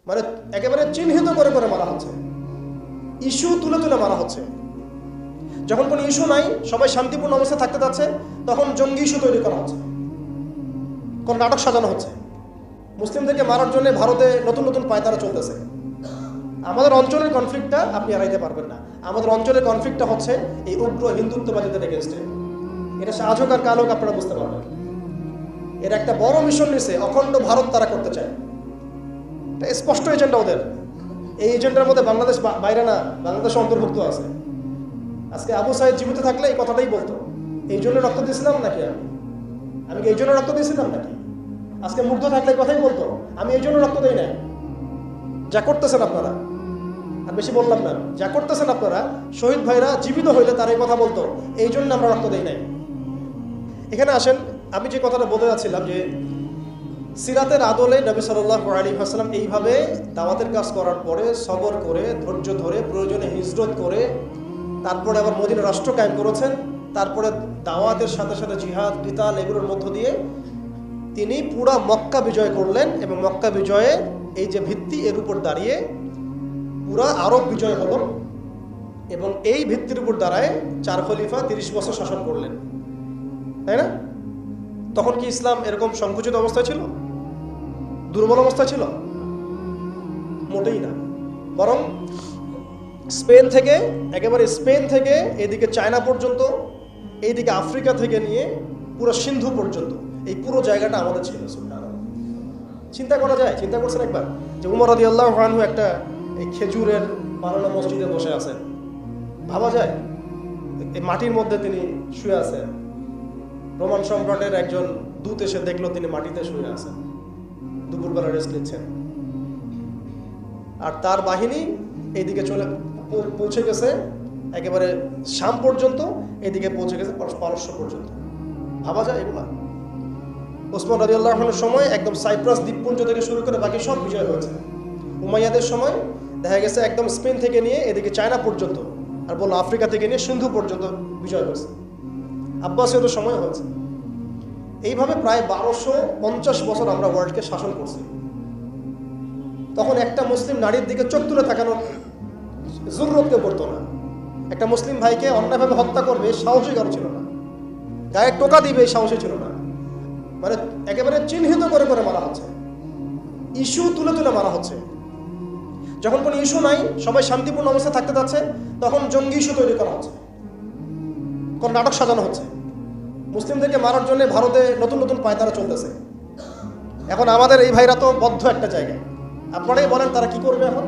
মানে একেবারে চিহ্নিত করে করে মারা হচ্ছে, ইস্যু তুলে তুলে মারা হচ্ছে। যখন কোনো ইস্যু নাই, সবাই শান্তিপূর্ণ অবস্থায় থাকতে যাচ্ছে, তখন জঙ্গি ইস্যু তৈরি করা হচ্ছে, কোন নাটক সাজানো হচ্ছে। মুসলিমদেরকে মারার জন্য ভারতে নতুন নতুন পায়তারা চলতেছে। আমাদের অঞ্চলের কনফ্লিক্টটা আপনি এড়াইতে পারবেন না। আমাদের অঞ্চলের কনফ্লিক্টটা হচ্ছে এই উগ্র হিন্দুত্ববাদীদের এগেনস্টে। এটা আজ হোক আর কাল হোক আপনারা বুঝতে পারবেন। এর একটা বড় মিশন নিছে, অখণ্ড ভারত তারা করতে চায়। এটা স্পষ্ট এজেন্ডা ওদের। এই এজেন্ডার মধ্যে বাংলাদেশ বাইরে না, বাংলাদেশ অন্তর্ভুক্ত আছে। আজকে আবু সাইদ জীবিত থাকলে এই কথাটাই বলতো, এই জন্য রক্ত দিয়েছিলাম নাকি আমি এই জন্য রক্ত দিয়েছিলাম নাকি। আজকে মুগ্ধ থাকলে এই কথাই বলতো, আমি এই জন্য রক্ত দিই না। যা করতেছেন আপনারা, আর বেশি বললাম না, যা করতেছেন আপনারা, শহীদ ভাইরা জীবিত হইলে তার এই কথা বলতো, এই জন্য আমরা রক্ত দিই নাই। এখানে আসেন, আমি যে কথাটা বলতে যাচ্ছিলাম যে সিরাতের আদলে নবী সাল্লাল্লাহু আলাইহি ওয়াসাল্লাম এইভাবে দাওয়াতের কাজ করার পরে সবর করে, ধৈর্য ধরে, প্রয়োজনে হিজরত করে, তারপরে আবার মদিনা রাষ্ট্র কায়েম করেছেন। তারপরে দাওয়াতের সাথে সাথে জিহাদ, কিতাল এগুলোর মধ্য দিয়ে তিনি পুরা মক্কা বিজয় করলেন। এবং মক্কা বিজয়ে এই যে ভিত্তি, এর উপর দাঁড়িয়ে পুরা আরব বিজয় হল। এবং এই ভিত্তির উপর দাঁড়ায় 4 খলিফা 30 বছর শাসন করলেন, তাই না? তখন কি ইসলাম এরকম সংকুচিত অবস্থায় ছিল, দুর্বল অবস্থা ছিল? মোটেই না। বরং স্পেন থেকে, একেবারে স্পেন থেকে এদিকে চায়না পর্যন্ত, এইদিকে আফ্রিকা থেকে নিয়ে পুরো সিন্ধু পর্যন্ত, এই পুরো জায়গাটা আমাদের ছিল। চিন্তা করা যায়? চিন্তা করছেন একবার যে উমর রাদিয়াল্লাহু আনহু একটা এই খেজুরের বানানো মসজিদে বসে আছেন? ভাবা যায়? এই মাটির মধ্যে তিনি শুয়ে আছেন। রোমান সম্রাটের একজন দূত এসে দেখলো তিনি মাটিতে শুয়ে আছেন, দুপুরবেলা রেস্ট নিচ্ছেন। আর তার বাহিনী এইদিকে পৌঁছে গেছে একেবারে শাম পর্যন্ত, এদিকে পৌঁছে গেছে পারস্য পর্যন্ত। ভাবা যায় এগুলা? ওসমান রাদিয়াল্লাহু আনহুর সময় একদম সাইপ্রাস দ্বীপপুঞ্জ থেকে শুরু করে বাকি সব বিজয় হয়েছে। উমাইয়াদের সময় দেখা গেছে একদম স্পেন থেকে নিয়ে এদিকে চায়না পর্যন্ত, আর বললো আফ্রিকা থেকে নিয়ে সিন্ধু পর্যন্ত বিজয় হয়েছে। আব্বাসীয়দের সময় হয়েছে। এইভাবে প্রায় 1250 বছর আমরা ওয়ার্ল্ডকে শাসন করছি। তখন একটা মুসলিম নারীর দিকে চোখ তুলে তাকানোর জরুরত কেউ করতো না। একটা মুসলিম ভাইকে অন্যায়ভাবে হত্যা করবে সাহসী কারো ছিল না, গায়ে টোকা দিবে এই সাহসী ছিল না। মানে একেবারে চিহ্নিত করে করে মারা হচ্ছে, ইস্যু তুলে তুলে মারা হচ্ছে। যখন কোনো ইস্যু নাই, সবাই শান্তিপূর্ণ অবস্থায় থাকতে যাচ্ছে, তখন জঙ্গি ইস্যু তৈরি করা হচ্ছে, কোন নাটক সাজানো হচ্ছে। মুসলিমদেরকে মারার জন্য ভারতে নতুন নতুন পায়তারা চলতেছে। এখন আমাদের এই ভাইরা তো বদ্ধ একটা জায়গায়। আপনারাই বলেন তারা কি করবে এখন?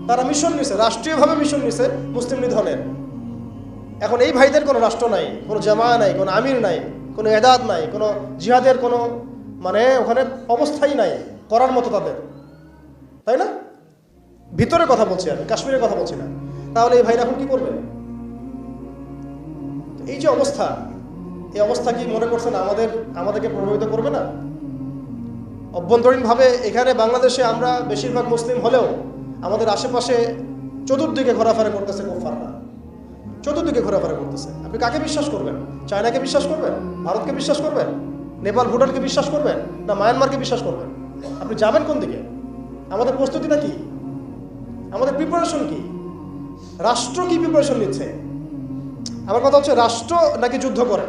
তারা মিশন নিছে, রাষ্ট্রীয়ভাবে মিশন নিছে মুসলিম নিধনের। এখন এই ভাইদের কোনো রাষ্ট্র নাই, কোনো জামায়া নাই, কোনো আমির নাই, কোনো এদাদ নাই, কোনো জিহাদের কোনো মানে ওখানে অবস্থাই নাই করার মতো তাদের, তাই না? ভিতরের কথা বলছি আমি, কাশ্মীরের কথা বলছি না। তাহলে এই ভাইরা এখন কি করবে? এই যে অবস্থা, এই অবস্থা কি মনে করছেন আমাদেরকে প্রভাবিত করবে না? অভ্যন্তরীণভাবে এখানে বাংলাদেশে আমরা বেশিরভাগ মুসলিম হলেও আমাদের আশেপাশে চতুর্দিকে ঘোরাফেরা করতেছে কুফাররা, চতুর্দিকে ঘোরাফেরা করতেছে। আপনি কাকে বিশ্বাস করবেন? চায়নাকে বিশ্বাস করবেন? ভারতকে বিশ্বাস করবেন? নেপাল ভুটানকে বিশ্বাস করবেন? না মায়ানমারকে বিশ্বাস করবেন? আপনি যাবেন কোন দিকে? আমাদের প্রস্তুতিটা কি? আমাদের প্রিপারেশন কি? রাষ্ট্র কি প্রিপারেশন নিচ্ছে? আমার কথা হচ্ছে রাষ্ট্র নাকি যুদ্ধ করে?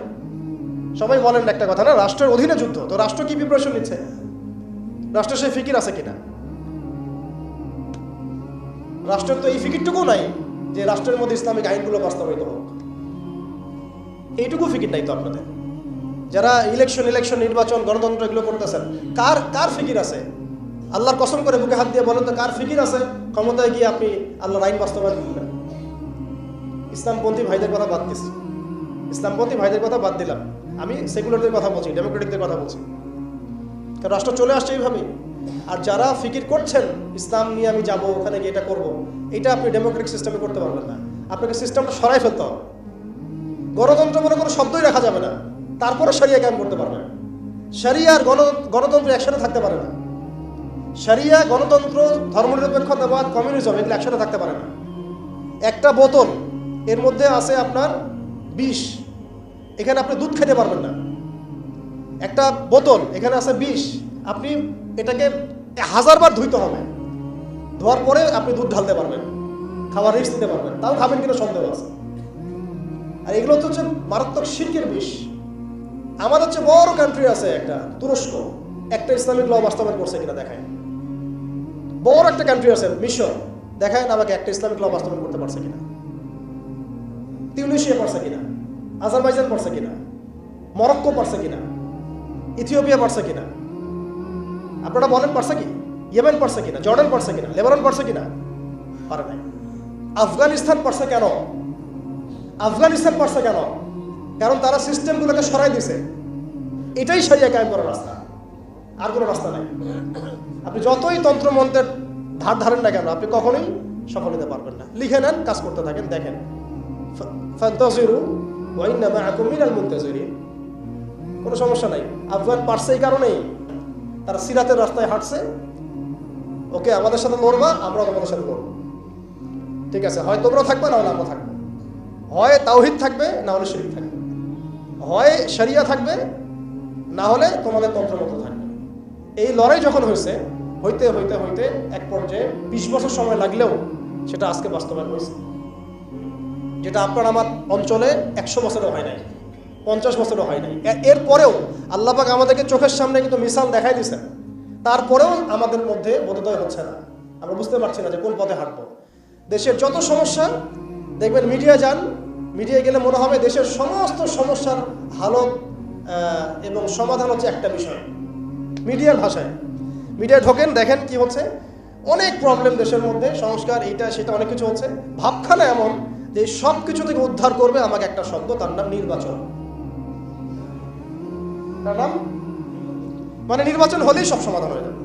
সবাই বলেন একটা কথা না, রাষ্ট্রের অধীনে যুদ্ধ। তো রাষ্ট্র কি প্রিপারেশন নিচ্ছে? রাষ্ট্রের সেই ফিকির আছে কিনা? রাষ্ট্রের তো এই ফিকিরটুকু নাই যে রাষ্ট্রের মধ্যে ইসলামিক আইনগুলো বাস্তবায়িত হোক। এইটুকু ফিকির নাই তো আপনাদের। যারা ইলেকশন নির্বাচন গণতন্ত্র এগুলো করতেছেন, কার ফিকির আছে? আল্লাহর কসম করে বুকে হাত দিয়ে বলেন তো কার ফিকির আছে ক্ষমতায় গিয়ে আপনি আল্লাহর আইন বাস্তবায়ন করবেন? ইসলামপন্থী ভাইদের কথা বাদ দিচ্ছি, ইসলামপন্থী ভাইদের কথা বাদ দিলাম, আমি সেকুলারদের কথা বলছি, ডেমোক্রেটিকদের কথা বলছি। কারণ রাষ্ট্র চলে আসছে এইভাবেই। আর যারা ফিকির করছেন ইসলাম নিয়ে আমি যাব, ওখানে গিয়ে এটা করবো, এটা আপনি ডেমোক্রেটিক সিস্টেমে করতে পারবেন না। আপনাকে সিস্টেমটা সরাই ফেলতে হবে। গণতন্ত্র বলে কোনো শব্দই রাখা যাবে না, তারপরে শরিয়া কায়েম করতে পারবেন। শরিয়া আর গণতন্ত্র একসাথে থাকতে পারে না। শরিয়া, গণতন্ত্র, ধর্মনিরপেক্ষতাবাদ, কমিউনিজম এগুলো একসাথে থাকতে পারে না। একটা বোতল, এর মধ্যে আছে আপনার বিষ, এখানে আপনি দুধ খেতে পারবেন না। একটা বোতল, এখানে আছে বিষ, আপনি এটাকে 1000 বার ধুইতে হবে, ধোয়ার পরে আপনি দুধ ঢালতে পারবেন, খাবার রিস্ক দিতে পারবেন, তাও খাবেন কিনা সন্দেহ আছে। আর এগুলো তো হচ্ছে মারাত্মক শিরকের বিষ। আমাদের হচ্ছে বড় কান্ট্রি আছে একটা তুরস্ক, একটা ইসলামিক ল বাস্তবায়ন করছে কিনা দেখায়। বড় একটা কান্ট্রি আছে মিশর, দেখায় না আমাকে একটা ইসলামিক ল বাস্তবায়ন করতে পারছে কিনা। তিউনিসিয়া পারছে কিনা, আজারবাইজান পারছে কিনা, মরক্কো পারছে কিনা, ইথিওপিয়া পারছে কিনা, আপনারা বলেন পারছে কি? ইয়েমেন পারছে কিনা, জর্ডান পারছে কিনা, লেবানন পারছে কিনা? পারে নাই। আফগানিস্তান পারছে কেন? আফগানিস্তান পারছে কেন? কারণ তারা সিস্টেমগুলোকে সরাই দিছে। এটাই শরিয়া কায়েম করার রাস্তা, আর কোনো রাস্তা নাই। আপনি যতই তন্ত্রমন্ত্রের ধার ধারেন না কেন, আপনি কখনোই সফল হতে পারবেন না। লিখে নেন, কাজ করতে থাকেন, দেখেন। ফান্তাজিরু ওয়া ইন্না মাআকুম মিনাল মুনতাজিরিন। কোনো সমস্যা নাই। আফগান পারছে এই কারণেই, তারা সিরাতের রাস্তায় হাঁটছে। ওকে, আমাদের সাথে লড়বা, আমরা তোমাদের সাথে লড়বো, ঠিক আছে? হয় তোমরা থাকবে, না হলে আমরা থাকবো। হয় তাওহীদ থাকবে, না হলে শিরক থাকবে। হয় শরিয়া থাকবে, না হলে তোমাদের তন্ত্রমন্ত্র থাকবে। এই লড়াই যখন হয়েছে, হইতে হইতে হইতে এক পর্যায়ে 20 বছর সময় লাগলেও সেটা আজকে বাস্তবায়ন হয়েছে। যেটা আপনার আমার অঞ্চলে 100 বছরও হয় নাই, 50 বছরও হয় নাই। এরপরেও আল্লাহ পাক আমাদেরকে চোখের সামনে কিন্তু মিসাল দেখাই দিয়েছেন। তারপরেও আমাদের মধ্যে বোধোদয় হচ্ছে না, আমরা বুঝতে পারছি না যে কোন পথে হাঁটবো। দেশের যত সমস্যা দেখবেন, মিডিয়া যান, মিডিয়ায় গেলে মনে হবে দেশের সমস্ত সমস্যার হালত এবং সমাধান হচ্ছে একটা বিষয়, মিডিয়ার ভাষায়। মিডিয়ায় ঢোকেন, দেখেন কি হচ্ছে, অনেক প্রবলেম দেশের মধ্যে, সংস্কার এইটা সেটা অনেক কিছু হচ্ছে। ভাবখানা এমন যে সব কিছু থেকে উদ্ধার করবে আমাকে একটা শব্দ, তার নাম নির্বাচন। তার নাম মানে নির্বাচন হলেই সব সমাধান হয়ে যাবে,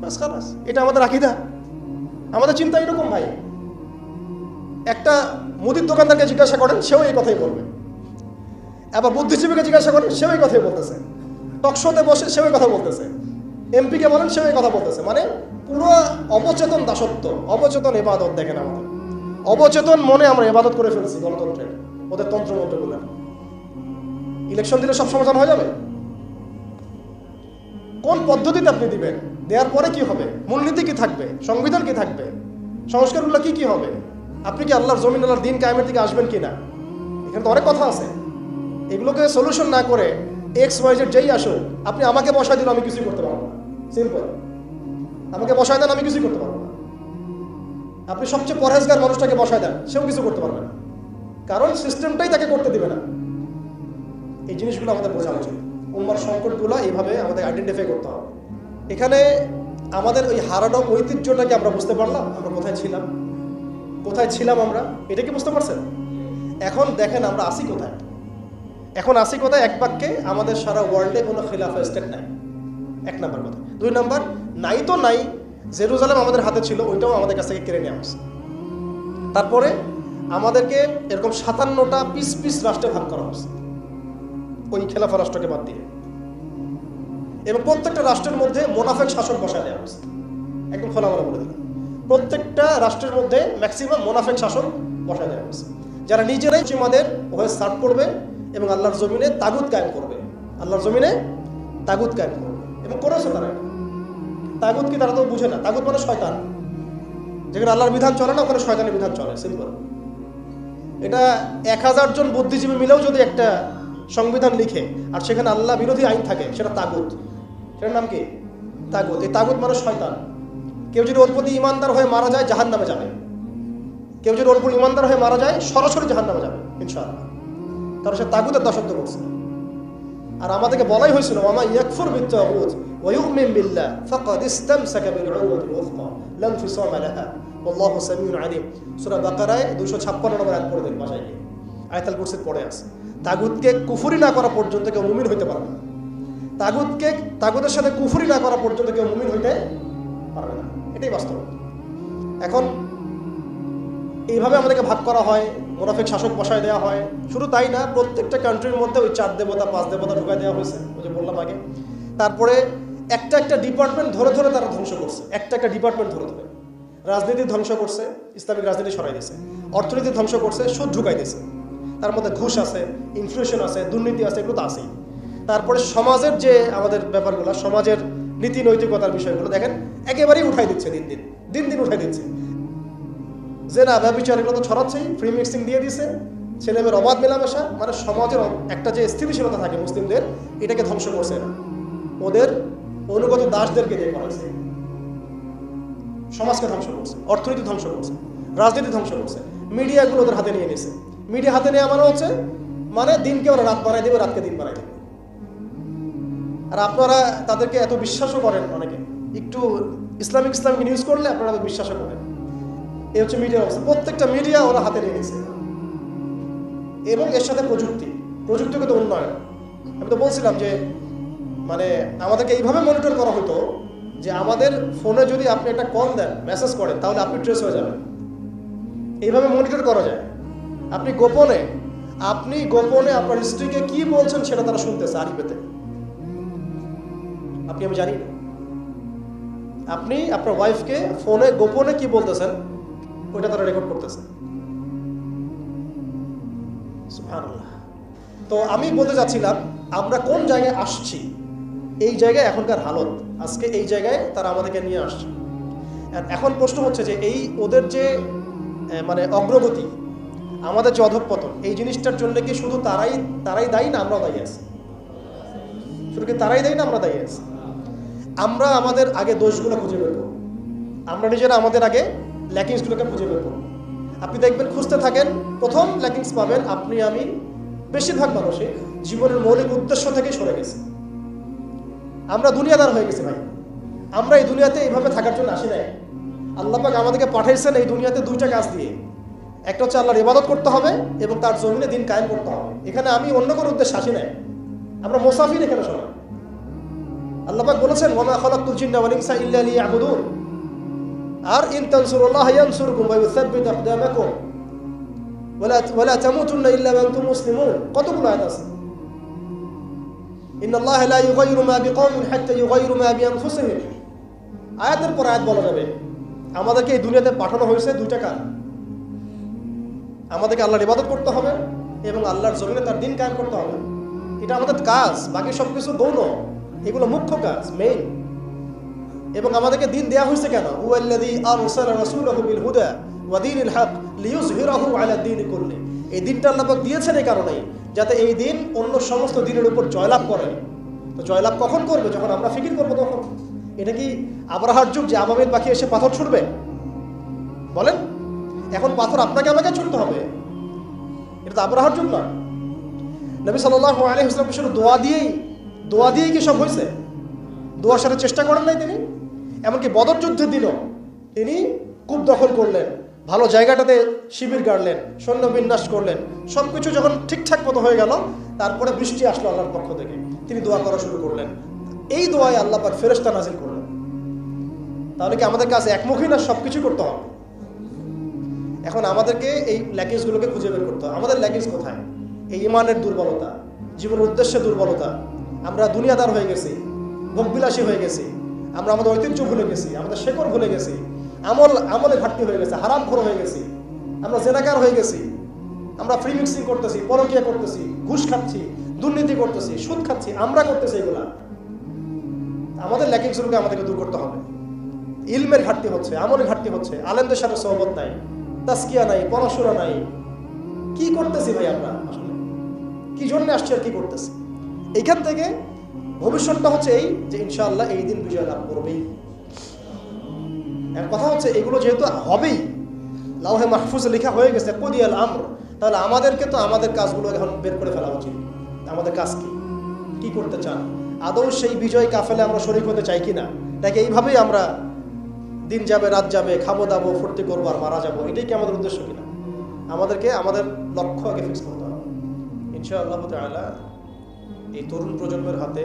বাস খালাস। এটা আমাদের আকীদা, আমাদের চিন্তা এরকম ভাই। একটা মুদির দোকানদারকে জিজ্ঞাসা করেন, সেও এই কথাই বলবে। আবার বুদ্ধিজীবীকে জিজ্ঞাসা করেন, সেও এই কথাই বলতেছে। টকশোতে বসে সেও এই কথা বলতেছে। এমপিকে বলেন, সেও এই কথা বলতেছে। মানে পুরো অবচেতন দাসত্ব, অবচেতন ইবাদত। দেখেন আমাদের অবচেতন মনে আমরা ইবাদত করে ফেলছি গণতন্ত্রের, ওদের তন্ত্রমন্ত্রগুলো। ইলেকশন দিলে সব সমাধান হয়ে যাবে? কোন পদ্ধতিতে আপনি দিবেন? দেওয়ার পরে কি হবে? মূলনীতি কি থাকবে? সংবিধান কি থাকবে? সংস্কারগুলো কি কি হবে? আপনি কি আল্লাহর জমিন, আল্লাহর দিন কায়েমের দিকে আসবেন কিনা? এখানে তো অনেক কথা আছে। এগুলোকে সলিউশন না করে XYZ যেই আসুক, আপনি আমাকে বসায় দিল, আমি কিছুই করতে পারবো না। সিম্পল, আমাকে বসায় দেন, আমি কিছুই করতে পারবো না। আপনি সবচেয়ে পরহেজগার মানুষটাকে বসায় দেন, সেও কিছু করতে পারবে না, কারণ সিস্টেমটাই তাকে করতে দিবে না। এই জিনিসগুলো আমাদের বোঝা উচিত। উম্মার সংকটগুলো এইভাবে আমাদের আইডেন্টিফাই করতে হবে। এখানে আমাদের ওই হারানো ঐতিহ্যটাকে আমরা বুঝতে পারলাম, আমরা কোথায় ছিলাম আমরা, এটা কি বুঝতে পারছেন? এখন দেখেন আমরা আসি কোথায়। এখন আসি কোথায়? এক বাক্যে, আমাদের সারা ওয়ার্ল্ডে কোনো খিলাফা স্টেট নাই, 1 নাম্বার কথা। 2 নাম্বার, নাই তো নাই, জেরুজালেম আমাদের হাতে ছিল, ওইটাও আমাদের কাছ থেকে কেড়ে নেওয়া হয়েছে। তারপরে আমাদেরকে এরকম 57টা পিস পিস রাষ্ট্রে ভাগ করা হয়েছে, ওই খেলাফা রাষ্ট্রকে বাদ দিয়ে। এবং প্রত্যেকটা রাষ্ট্রের মধ্যে মোনাফেক শাসক বসায় দেওয়া হয়েছে। একদম খোলামেলা বলে দিলাম, প্রত্যেকটা রাষ্ট্রের মধ্যে ম্যাক্সিমাম মোনাফেক শাসক বসায় দেওয়া হয়েছে, যারা নিজেরাই আমাদের হয়ে সার্ভ করবে এবং আল্লাহর জমিনে তাগুত কায়েম করবে, আল্লাহর জমিনে তাগুত কায়েম করবে। এবং করেছে তারা। তাগুত কি তারা তো বুঝে না। তাগুত মানে শয়তান। যেখানে আল্লাহর বিধান চলে না, ওখানে শয়তানের বিধান চলে, সিম্পল। এটা 1000 জন বুদ্ধিজীবী মিলেও যদি একটা সংবিধান লিখে আর সেখানে আল্লাহ বিরোধী আইন থাকে, সেটা তাগুত। সেটার নাম কি? তাগুত। এই তাগুত মানে শয়তান। কেউ যদি ওর প্রতি ইমানদার হয়ে মারা যায়, জাহান্নামে যাবে। কেউ যদি ওর প্রতি ইমানদার হয়ে মারা যায়, সরাসরি জাহান্নামে যাবে ইনশাআল্লাহ, কারণ সে তাগুতের দাসত্ব করছে। আর আমাদেরকে বলাই হয়েছিল, ওয়া মা ইয়াকফুর বিত-তাগুত ওয়া ইউমিন বিল্লাহ ফাকাদ ইসতামসাকা বিল উরওয়াতিল উযকা লা ইনফিসামা লাহা ওয়াল্লাহু সামিউন আলিম। সূরা বাকারায় 256 নম্বর আয়াত পড়ে দিন, বাসায় গিয়ে আয়াতুল কুরসির পড়ে আছে। তাগুতকে কুফরি না করা পর্যন্ত কেউ মুমিন হইতে পারবে না। তাগুতের সাথে কুফরি না করা পর্যন্ত কেউ মুমিন হইতে পারবে না, এটাই বাস্তব। এখন এইভাবে আমাদেরকে ভাগ করা হয়, মুনাফিক শাসক বসায় দেওয়া হয়। শুধু তাই না, প্রত্যেকটা কান্ট্রির মধ্যে ওই 4 দেবতা 5 দেবতা ঢুকায় দেওয়া হয়েছে, ওই যে বললাম আগে। তারপরে একটা ডিপার্টমেন্ট ধরে ধরে তারা ধ্বংস করছে, একটা ডিপার্টমেন্ট ধরে ধরে। রাজনীতি ধ্বংস করছে, ইসলামিক রাজনীতি সরাই দিয়েছে। অর্থনীতি ধ্বংস করছে, সুদ ঢুকাই দিয়েছে। তার মধ্যে ঘুষ আছে, ইনফ্লেশন আছে, দুর্নীতি আছে, এগুলো তো আছেই। তারপরে সমাজের যে আমাদের ব্যাপারগুলো, সমাজের নীতি নৈতিকতার বিষয়গুলো দেখেন একেবারেই উঠাই দিচ্ছে, দিন দিন দিন দিন উঠাই দিচ্ছে। যে না ব্যবচার এগুলো তো ছড়াচ্ছেই, ফ্রি মিক্সিং দিয়ে দিছে, ছেলেমেয়ের অবাধ মেলামেশা, মানে সমাজের একটা যে স্থিতিশীলতা থাকে মুসলিমদের, এটাকে ধ্বংস করছে না, ওদের অনুগত দাসদেরকে দিয়ে করাচ্ছে। সমাজকে ধ্বংস করছে, অর্থনীতি ধ্বংস করছে, রাজনীতি ধ্বংস করছে, মিডিয়াগুলো ওদের হাতে নিয়ে নিছে। মিডিয়া হাতে নেওয়া মানে হচ্ছে মানে দিনকে ওরা রাত বানাই দেবে, রাতকে দিন বানাই দেবে। আর আপনারা তাদেরকে এত বিশ্বাসও করেন, অনেকে একটু ইসলামিক নিউজ করলে আপনারা বিশ্বাসও করেন। এই হচ্ছে মিডিয়ার অবস্থা, প্রত্যেকটা মিডিয়া ওরা হাতে নিয়ে নিছে। এবং এর সাথে প্রযুক্তিগত উন্নয়ন। আমি তো বলছিলাম যে মানে আমাদেরকে এইভাবে মনিটর করা হতো যে আমাদের ফোনে যদি আপনি একটা কল দেন, মেসেজ করেন, তাহলে আপনি ট্রেস হয়ে যাবেন। এইভাবে মনিটর করা যায়। আপনি গোপনে আপনার স্ত্রীকে কি বলছেন সেটা তারা শুনতেছে আরিফেতে, আমি জানি না। আপনি আপনার ওয়াইফকে ফোনে গোপনে কি বলতেছেন ওইটা তারা রেকর্ড করতেছে। সুবহানাল্লাহ। তো আমি বলতে চাচ্ছিলাম আমরা কোন জায়গায় আসছি, এই জায়গায় এখনকার হালত, আজকে এই জায়গায় তারা আমাদেরকে নিয়ে আসছে। এখন প্রশ্ন হচ্ছে যে এই ওদের যে মানে অগ্রগতি, আমাদের যে অধঃপতন, এই জিনিসটার জন্য কি শুধু তারাই দায়ী না আমরাও দায়ী আছি? শুধু কি তারাই দায়ী না আমরা দায়ী আছি? আমরা আমাদের আগে দোষগুলো খুঁজে বের করব, আমরা নিজেরা আমাদের আগে ল্যাকিংসগুলোকে খুঁজে বের করব। আপনি দেখবেন, খুঁজতে থাকেন, প্রথম ল্যাকিংস পাবেন আপনি আমি, বেশিরভাগ মানুষই জীবনের মৌলিক উদ্দেশ্য থেকে সরে গেছে। আমরা দুনিয়াদার হয়ে গেছি ভাই। আমরা এই দুনিয়াতে এইভাবে থাকার জন্য আসি নাই। আল্লাহ পাক আমাদেরকে পাঠাইছেন এই দুনিয়াতে দুইটা কাজ দিয়ে। একটা হচ্ছে আল্লাহর ইবাদত করতে হবে এবং তার জমিনে দিন কায়েম করতে হবে। এখানে আমি অন্য কোনো উদ্দেশ্যে আসি নাই, আমরা মুসাফির এখানে সবাই। আল্লাহ পাক বলেছেন ওয়া মা খালাকতুল জিন্না ওয়াল ইনসা ইল্লা লিয়াবুদুন, আর ইন তানসুরুল্লাহ ইয়ানসুরকুম ওয়া ইউসাব্বিত আকদামাকুম ওয়ালা তামুতুন্না ইল্লা ওয়া আনতুম মুসলিমুন। কতগুলো আয়াত আছে। ইন্নাল্লাহা লা ইউগাইয়িরু মা বিকওমিন হাত্তা ইউগাইয়িরু মা বিআনফুসিহিম। আয়াতের পর আয়াত বলা যাবে আমাদেরকে এই দুনিয়াতে পাঠানো হয়েছে দুইটা কাজ। আমাদেরকে আল্লাহর ইবাদত করতে হবে এবং আল্লাহর জমিনে তার দিন কায়েম করতে হবে। এটা আমাদের কাজ, বাকি সবকিছু গৌণ, এগুলো মুখ্য কাজ, মেইন। এবং আমাদেরকে দিন দেয়া হয়েছে কেন? হুয়াল্লাযী আরসালা রাসূলাহু বিল হুদা ওয়া দীনিল হক লিইয়ুযহিরাহু আলা দ্বীনি কুল্লি। এই দিনটা আল্লাহ পাক দিয়েছেন এই কারণেই যাতে এই দিন অন্য সমস্ত দিনের উপর জয়লাভ করে। তো জয়লাভ কখন করবে? যখন আমরা ফিকির করবো তখন। এটা কি আবরাহার যুগ যে আবাবিল পাখি এসে পাথর ছুড়বে? বলেন, এখন পাথর আপনাকে আমাকে ছুড়তে হবে? এটা তো আবরাহার যুগ না। নবী সাল্লাল্লাহু আলাইহি ওয়াসাল্লাম শুধু দোয়া দিয়েই কি সব হয়েছে? দোয়ার সাথে চেষ্টা করেন নাই তিনি? এমনকি বদর যুদ্ধের দিনও তিনি কূপ দখল করলেন, ভালো জায়গাটাতে শিবির গাড়লেন, সৈন্য বিন্যাস করলেন। সবকিছু যখন ঠিকঠাক মতো হয়ে গেল, তারপরে বৃষ্টি আসলো আল্লাহর পক্ষ থেকে, তিনি দোয়া করা শুরু করলেন। এই দোয়ায় আল্লাহ পাক ফেরেশতা নাজিল করলেন। তাহলে কি আমাদের কাছে একমুখী না সবকিছু করতে হবে? এখন আমাদেরকে এই ল্যাকিংসগুলোকে খুঁজে বের করতে হবে। আমাদের ল্যাকিংস কোথায়? এই ইমানের দুর্বলতা, জীবনের উদ্দেশ্যে দুর্বলতা। আমরা দুনিয়াদার হয়ে গেছি, ভোগবিলাসী হয়ে গেছি, আমরা আমাদের ঐতিহ্য ভুলে গেছি, আমাদের শেকড় ভুলে গেছি, আমলে ঘাটতি হয়ে গেছে, হারামখোর হয়ে গেছি, আমরা জেনাকার হয়ে গেছি, আমরা ফ্রি মিক্সিং করতেছি, পরকীয়া করতেছি, ঘুষ খাচ্ছি, দুর্নীতি করতেছি, সুদ খাচ্ছি, আমরা করতেছি এগুলা। আমাদের ল্যাকিংসগুলোকে আমাদেরকে দূর করতে হবে। ইলমের ঘাটতি হচ্ছে, আমলের ঘাটতি হচ্ছে, আলেমদের সাথে সহবত নাই, তাসকিয়া নাই, পড়াশোনা নাই। কি করতেছি ভাই আমরা? আসলে কি জন্য আসছি আর কি করতেছি? এইখান থেকে ভবিষ্যৎটা হচ্ছে এই যে ইনশাআল্লাহ এই দিন বিজয় লাভ করবেই। কথা হচ্ছে এগুলো যেহেতু হবেই, লাউহে মাহফুজে লেখা হয়ে গেছে কুদিয়াল আমর, তাহলে আমাদেরকে তো আমাদের কাজগুলো এখন বের করে ফেলা উচিত। আমাদের কাজ কি করতে চান? আদৌ সেই বিজয় কাফেলে আমরা শরীক হতে চাই কিনা? নাকি এইভাবেই আমরা দিন যাবে রাত যাবে, খাবো দাবো, ফুর্তি করবো আর মারা যাবো, এটাই কি আমাদের উদ্দেশ্য কিনা? আমাদেরকে আমাদের লক্ষ্য আগে ফিক্স করতে হবে। ইনশাআল্লাহ তাআলা এই তরুণ প্রজন্মের হাতে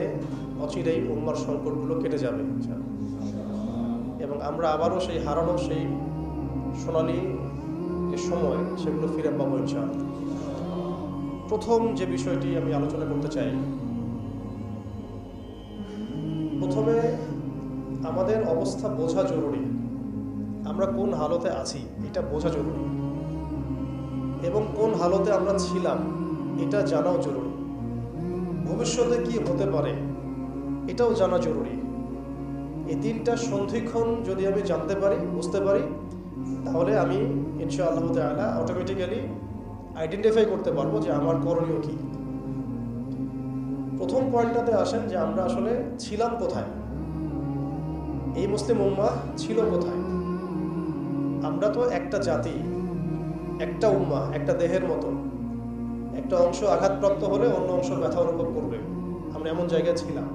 অচিরেই উম্মার সংকটগুলো কেটে যাবে এবং আমরা আবারও সেই হারানো সেই সোনালী যে সময় সেগুলো ফিরে পাবো ইনশাআল্লাহ। প্রথম যে বিষয়টি আমি আলোচনা করতে চাই, প্রথমে আমাদের অবস্থা বোঝা জরুরি। আমরা কোন হালতে আছি এটা বোঝা জরুরি এবং কোন হালতে আমরা ছিলাম এটা জানাও জরুরি। ভবিষ্যতে কি হতে পারে এটাও জানা জরুরি। এই 3টা সন্ধিক্ষণ যদি আমি জানতে পারি, বুঝতে পারি, তাহলে আমি ইনশাআল্লাহ তাআলা অটোমেটিক্যালি আইডেন্টিফাই করতে পারবো যে আমার করণীয় কি। প্রথম পয়েন্টটাতে আসেন যে আমরা আসলে ছিলাম কোথায়, এই মুসলিম উম্মাহ ছিল কোথায়। আমরা তো একটা জাতি, একটা উম্মাহ, একটা দেহের মতো। একটা অংশ আঘাতপ্রাপ্ত হলে অন্য অংশ ব্যথা অনুভব করবে। আমরা এমন জায়গায় ছিলাম।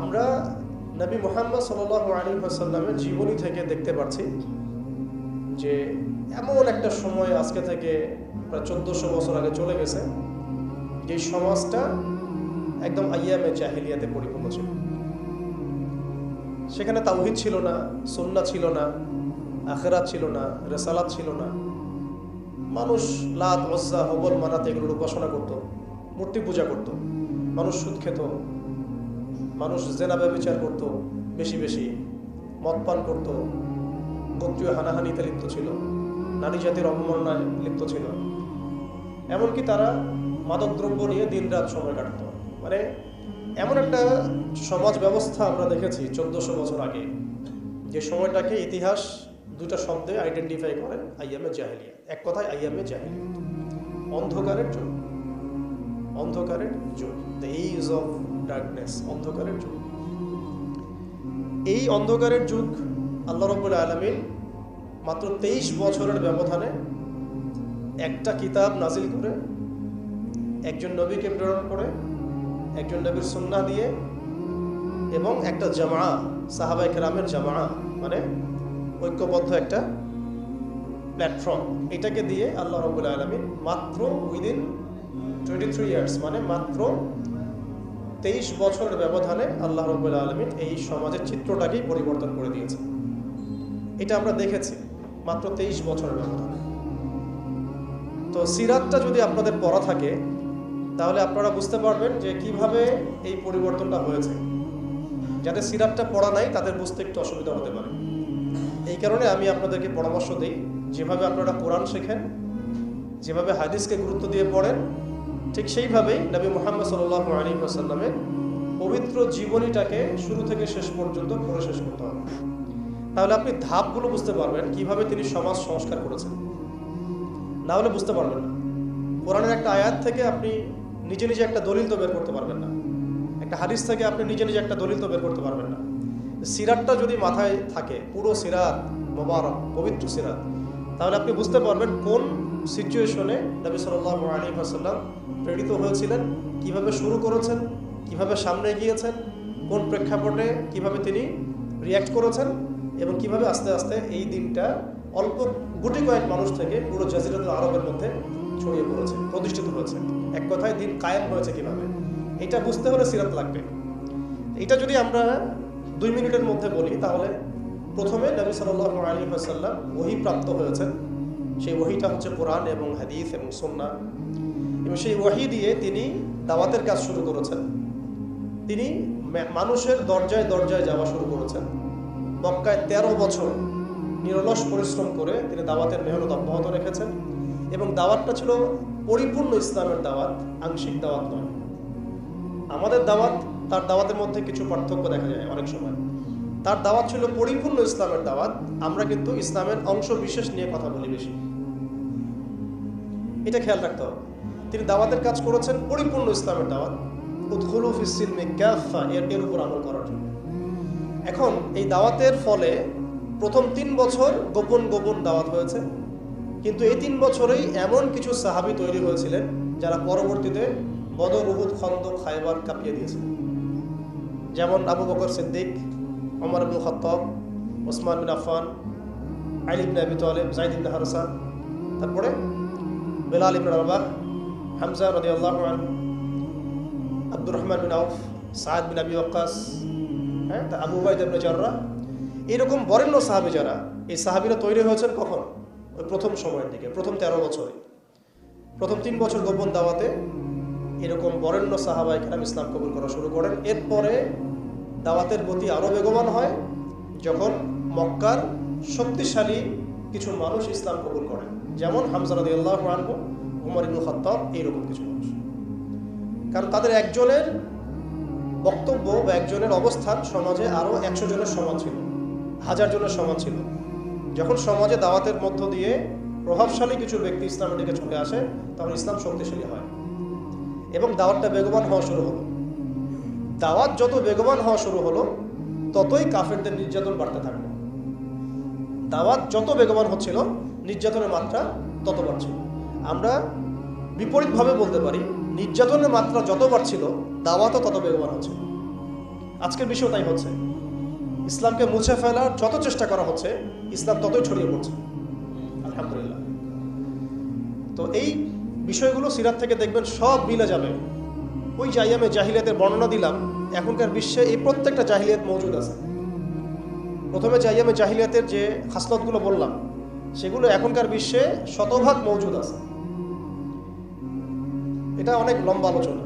আমরা নবী মুহাম্মদ সাল্লাল্লাহু আলাইহি ওয়াসাল্লামের জীবনী থেকে দেখতে পাচ্ছি যে এমন একটা সময় আজকে থেকে প্রায় 1400 বছর আগে চলে গেছে, যে সমাজটা একদম আইয়ামে জাহিলিয়াতে পরিপূর্ণ ছিল। সেখানে তাওহীদ ছিল না, সুন্নাহ ছিল না, আখিরাত ছিল না, রিসালাত ছিল না। মানুষ লাত, উজ্জা, হুবল, মানাত এগুলোর উপাসনা করত, মূর্তি পূজা করত, মানুষ সুদ খেত, মানুষ জেনা ব্যভিচার করত, বেশি বেশি মদ পান করত, গোত্রীয় হানাহানিতে লিপ্ত ছিল, নারী জাতির অবমাননায় লিপ্ত ছিল, এমনকি তারা মাদকদ্রব্য নিয়ে দিনরাত সময় কাটত। মানে এমন একটা সমাজ ব্যবস্থা আমরা দেখেছি 1400 বছর আগে, যে সময়টাকে ইতিহাস 2টা শব্দে আইডেন্টিফাই করে, আইয়ামে জাহিলিয়া। এক কথায় আইয়ামে জাহিলিয়া, অন্ধকারের যুগ, অন্ধকারের যুগ, দ্য এজ অফ ডার্কনেস, অন্ধকারের যুগ। এই অন্ধকারের যুগ আল্লাহ রাব্বুল আলামিন মাত্র 23 বছরের ব্যবধানে একটা কিতাব নাজিল করে, একজন নবীকে প্রেরণ করে, একজন নবীর সুন্নাহ দিয়ে, এবং একটা জামা, সাহাবায়ে কেরামের জামা, মানে ঐক্যবদ্ধ একটা প্ল্যাটফর্ম, এটাকে দিয়ে আল্লাহ রাব্বুল আলামিন মাত্র উইদিন 23 ইয়ার্স, মানে মাত্র 23 বছরের ব্যবধানে আল্লাহ রাব্বুল আলামিন এই সমাজের চিত্রটাকেই পরিবর্তন করে দিয়েছে। এটা আমরা দেখেছি মাত্র 23 বছরের ব্যবধানে। তো সিরাতটা যদি আপনাদের পড়া থাকে, তাহলে আপনারা বুঝতে পারবেন যে কিভাবে এই পরিবর্তনটা হয়েছে। যাদের সিরাতটা পড়া নাই তাদের বুঝতে একটু অসুবিধা হতে পারে। এই কারণে আমি আপনাদেরকে পরামর্শ দিই, যেভাবে আপনারা কোরআন শেখেন, যেভাবে হাদিসকে গুরুত্ব দিয়ে পড়েন, ঠিক সেইভাবেই নবী মুহাম্মদ সাল্লাল্লাহু আলাইহি ওয়াসাল্লামের পবিত্র জীবনীটাকে শুরু থেকে শেষ পর্যন্ত পড়ে শেষ করতে হবে। তাহলে আপনি ধাপগুলো বুঝতে পারবেন কিভাবে তিনি সমাজ সংস্কার করেছেন। না হলে বুঝতে পারবেন না। কোরআনের একটা আয়াত থেকে আপনি নিজে নিজে একটা দলিল তো বের করতে পারবেন না, একটা হাদিস থেকে আপনি নিজে নিজে একটা দলিল তো বের করতে পারবেন না। সিরাতটা যদি মাথায় থাকে, পুরো সিরাত মোবারক, পবিত্র সিরাত, তাহলে আপনি বুঝতে পারবেন কোন সিচুয়েশনে নবী সাল্লাল্লাহু আলাইহি ওয়াসাল্লাম প্রেরিত হয়েছিলেন, কিভাবে শুরু করেছেন, কিভাবে সামনে গিয়েছেন, কোন প্রেক্ষাপটে কিভাবে তিনি রিয়্যাক্ট করেছেন, এবং কিভাবে আস্তে আস্তে এই দিনটা অল্প গুটি কয়েক মানুষ থেকে পুরো জাজিরাতুল আরবের মধ্যে ছড়িয়ে পড়েছে, প্রতিষ্ঠিত হয়েছে। এক কথায় দিন কায়েম হয়েছে কিভাবে, এটা বুঝতে হলে সিরাত লাগবে। এটা যদি আমরা 2 মিনিটের মধ্যে বলি, তাহলে প্রথমে নবী সাল্লাল্লাহু আলাইহি ওয়াসাল্লাম ওহী প্রাপ্ত হয়েছেন। সেই ওহীটা হচ্ছে কোরআন এবং হাদিস এবং সুন্নাহ, এবং সেই ওহী দিয়ে তিনি দাওয়াতের কাজ শুরু করেছেন। তিনি মানুষের দরজায় দরজায় যাওয়া শুরু করেছেন। মক্কায় 13 বছর নিরলস পরিশ্রম করে তিনি দাওয়াতের মেহনত অব্যাহত রেখেছেন, এবং দাওয়াতটা ছিল পরিপূর্ণ ইসলামের দাওয়াত, আংশিক দাওয়াত নয়। আমাদের দাওয়াত, তার দাওয়াতের মধ্যে কিছু পার্থক্য দেখা যায় অনেক সময়। তার দাওয়াত ছিল পরিপূর্ণ ইসলামের দাওয়াত, আমরা কিন্তু ইসলামের অংশ বিশেষ নিয়ে কথা বলি বেশি। এটা খেয়াল রাখতে হবে। তিনি দাওয়াতের কাজ করেছেন পরিপূর্ণ ইসলামের দাওয়াত, উদখুলু ফিস সিলমি কাফা, এর উপর আমল করার জন্য। এখন এই দাওয়াতের ফলে প্রথম 3 বছর গোপন গোপন দাওয়াত হয়েছে, কিন্তু এই 3 বছরেই এমন কিছু সাহাবী তৈরি হয়েছিলেন যারা পরবর্তীতে বদর, উহুদ, খন্দক, খায়বার কাঁপিয়ে দিয়েছিলেন। যেমন আবু বকর সিদ্দিক, ওমর ইবনে খাত্তাব, ওসমান বিন আফফান, আলী ইবনে আবি তালিব, যায়েদ ইবনে হারসা, তারপরে বেলাল ইবনে রাবাহ, হামজা রাদিয়াল্লাহু আনহু, আব্দুর রহমান বিন আউফ, সাদ বিন আবি ওয়াক্কাস, আবু উবাইদা ইবনে জাররাহ, এরকম বরেণ্য সাহাবী যারা, এই সাহাবীরা তৈরি হয়েছেন কখন? ওই প্রথম সময়ের দিকে, প্রথম 13 বছরে। প্রথম 3 বছর গোপন দাওয়াতে এরকম বরেণ্য সাহাবায়ে কেরাম ইসলাম কবুল করা শুরু করেন। এরপরে দাওয়াতের গতি আরও বেগবান হয় যখন মক্কার শক্তিশালী কিছু মানুষ ইসলাম কবুল করেন, যেমন হামজা রাদিয়াল্লাহু আনহু, ওমর ইবনে খাত্তাব, এইরকম কিছু মানুষ। কারণ তাদের একজনের বক্তব্য বা একজনের অবস্থান সমাজে আরও 100 জনের সমান ছিল, 1000 জনের সমান ছিল। যখন সমাজে দাওয়াতের মধ্য দিয়ে প্রভাবশালী কিছু ব্যক্তি ইসলামের দিকে চলে আসে, তখন ইসলাম শক্তিশালী হয় এবং দাওয়াতটা বেগবান হওয়া শুরু হলো। দাওয়াত যত বেগবান হওয়া শুরু হলো, ততই কাফেরদের নির্যাতন বাড়তে থাকলো। দাওয়াত যত বেগবান হচ্ছিল, নির্যাতনের মাত্রা তত বাড়ছিল। আমরা বিপরীতভাবে বলতে পারি, নির্যাতনের মাত্রা যত বাড়ছিল, দাওয়াতও তত বেগবান হচ্ছে। আজকের বিষয় তাই হচ্ছে। ইসলামকে মুছে ফেলার যত চেষ্টা করা হচ্ছে, ইসলাম ততই ছড়িয়ে পড়ছে, আলহামদুলিল্লাহ। তো এই বিষয়গুলো সিরাত থেকে দেখবেন সব মিলে যাবে। ওই যে আইয়ামে জাহিলিয়াতের বর্ণনা দিলাম, এখনকার বিশ্বে এই প্রত্যেকটা জাহিলিয়াত মজুদ আছে। প্রথমে যে আইয়ামে জাহিলিয়াতের যে খাসলতগুলো বললাম, সেগুলো এখনকার বিশ্বে শতভাগ মজুদ আছে। এটা অনেক লম্বা আলোচনা।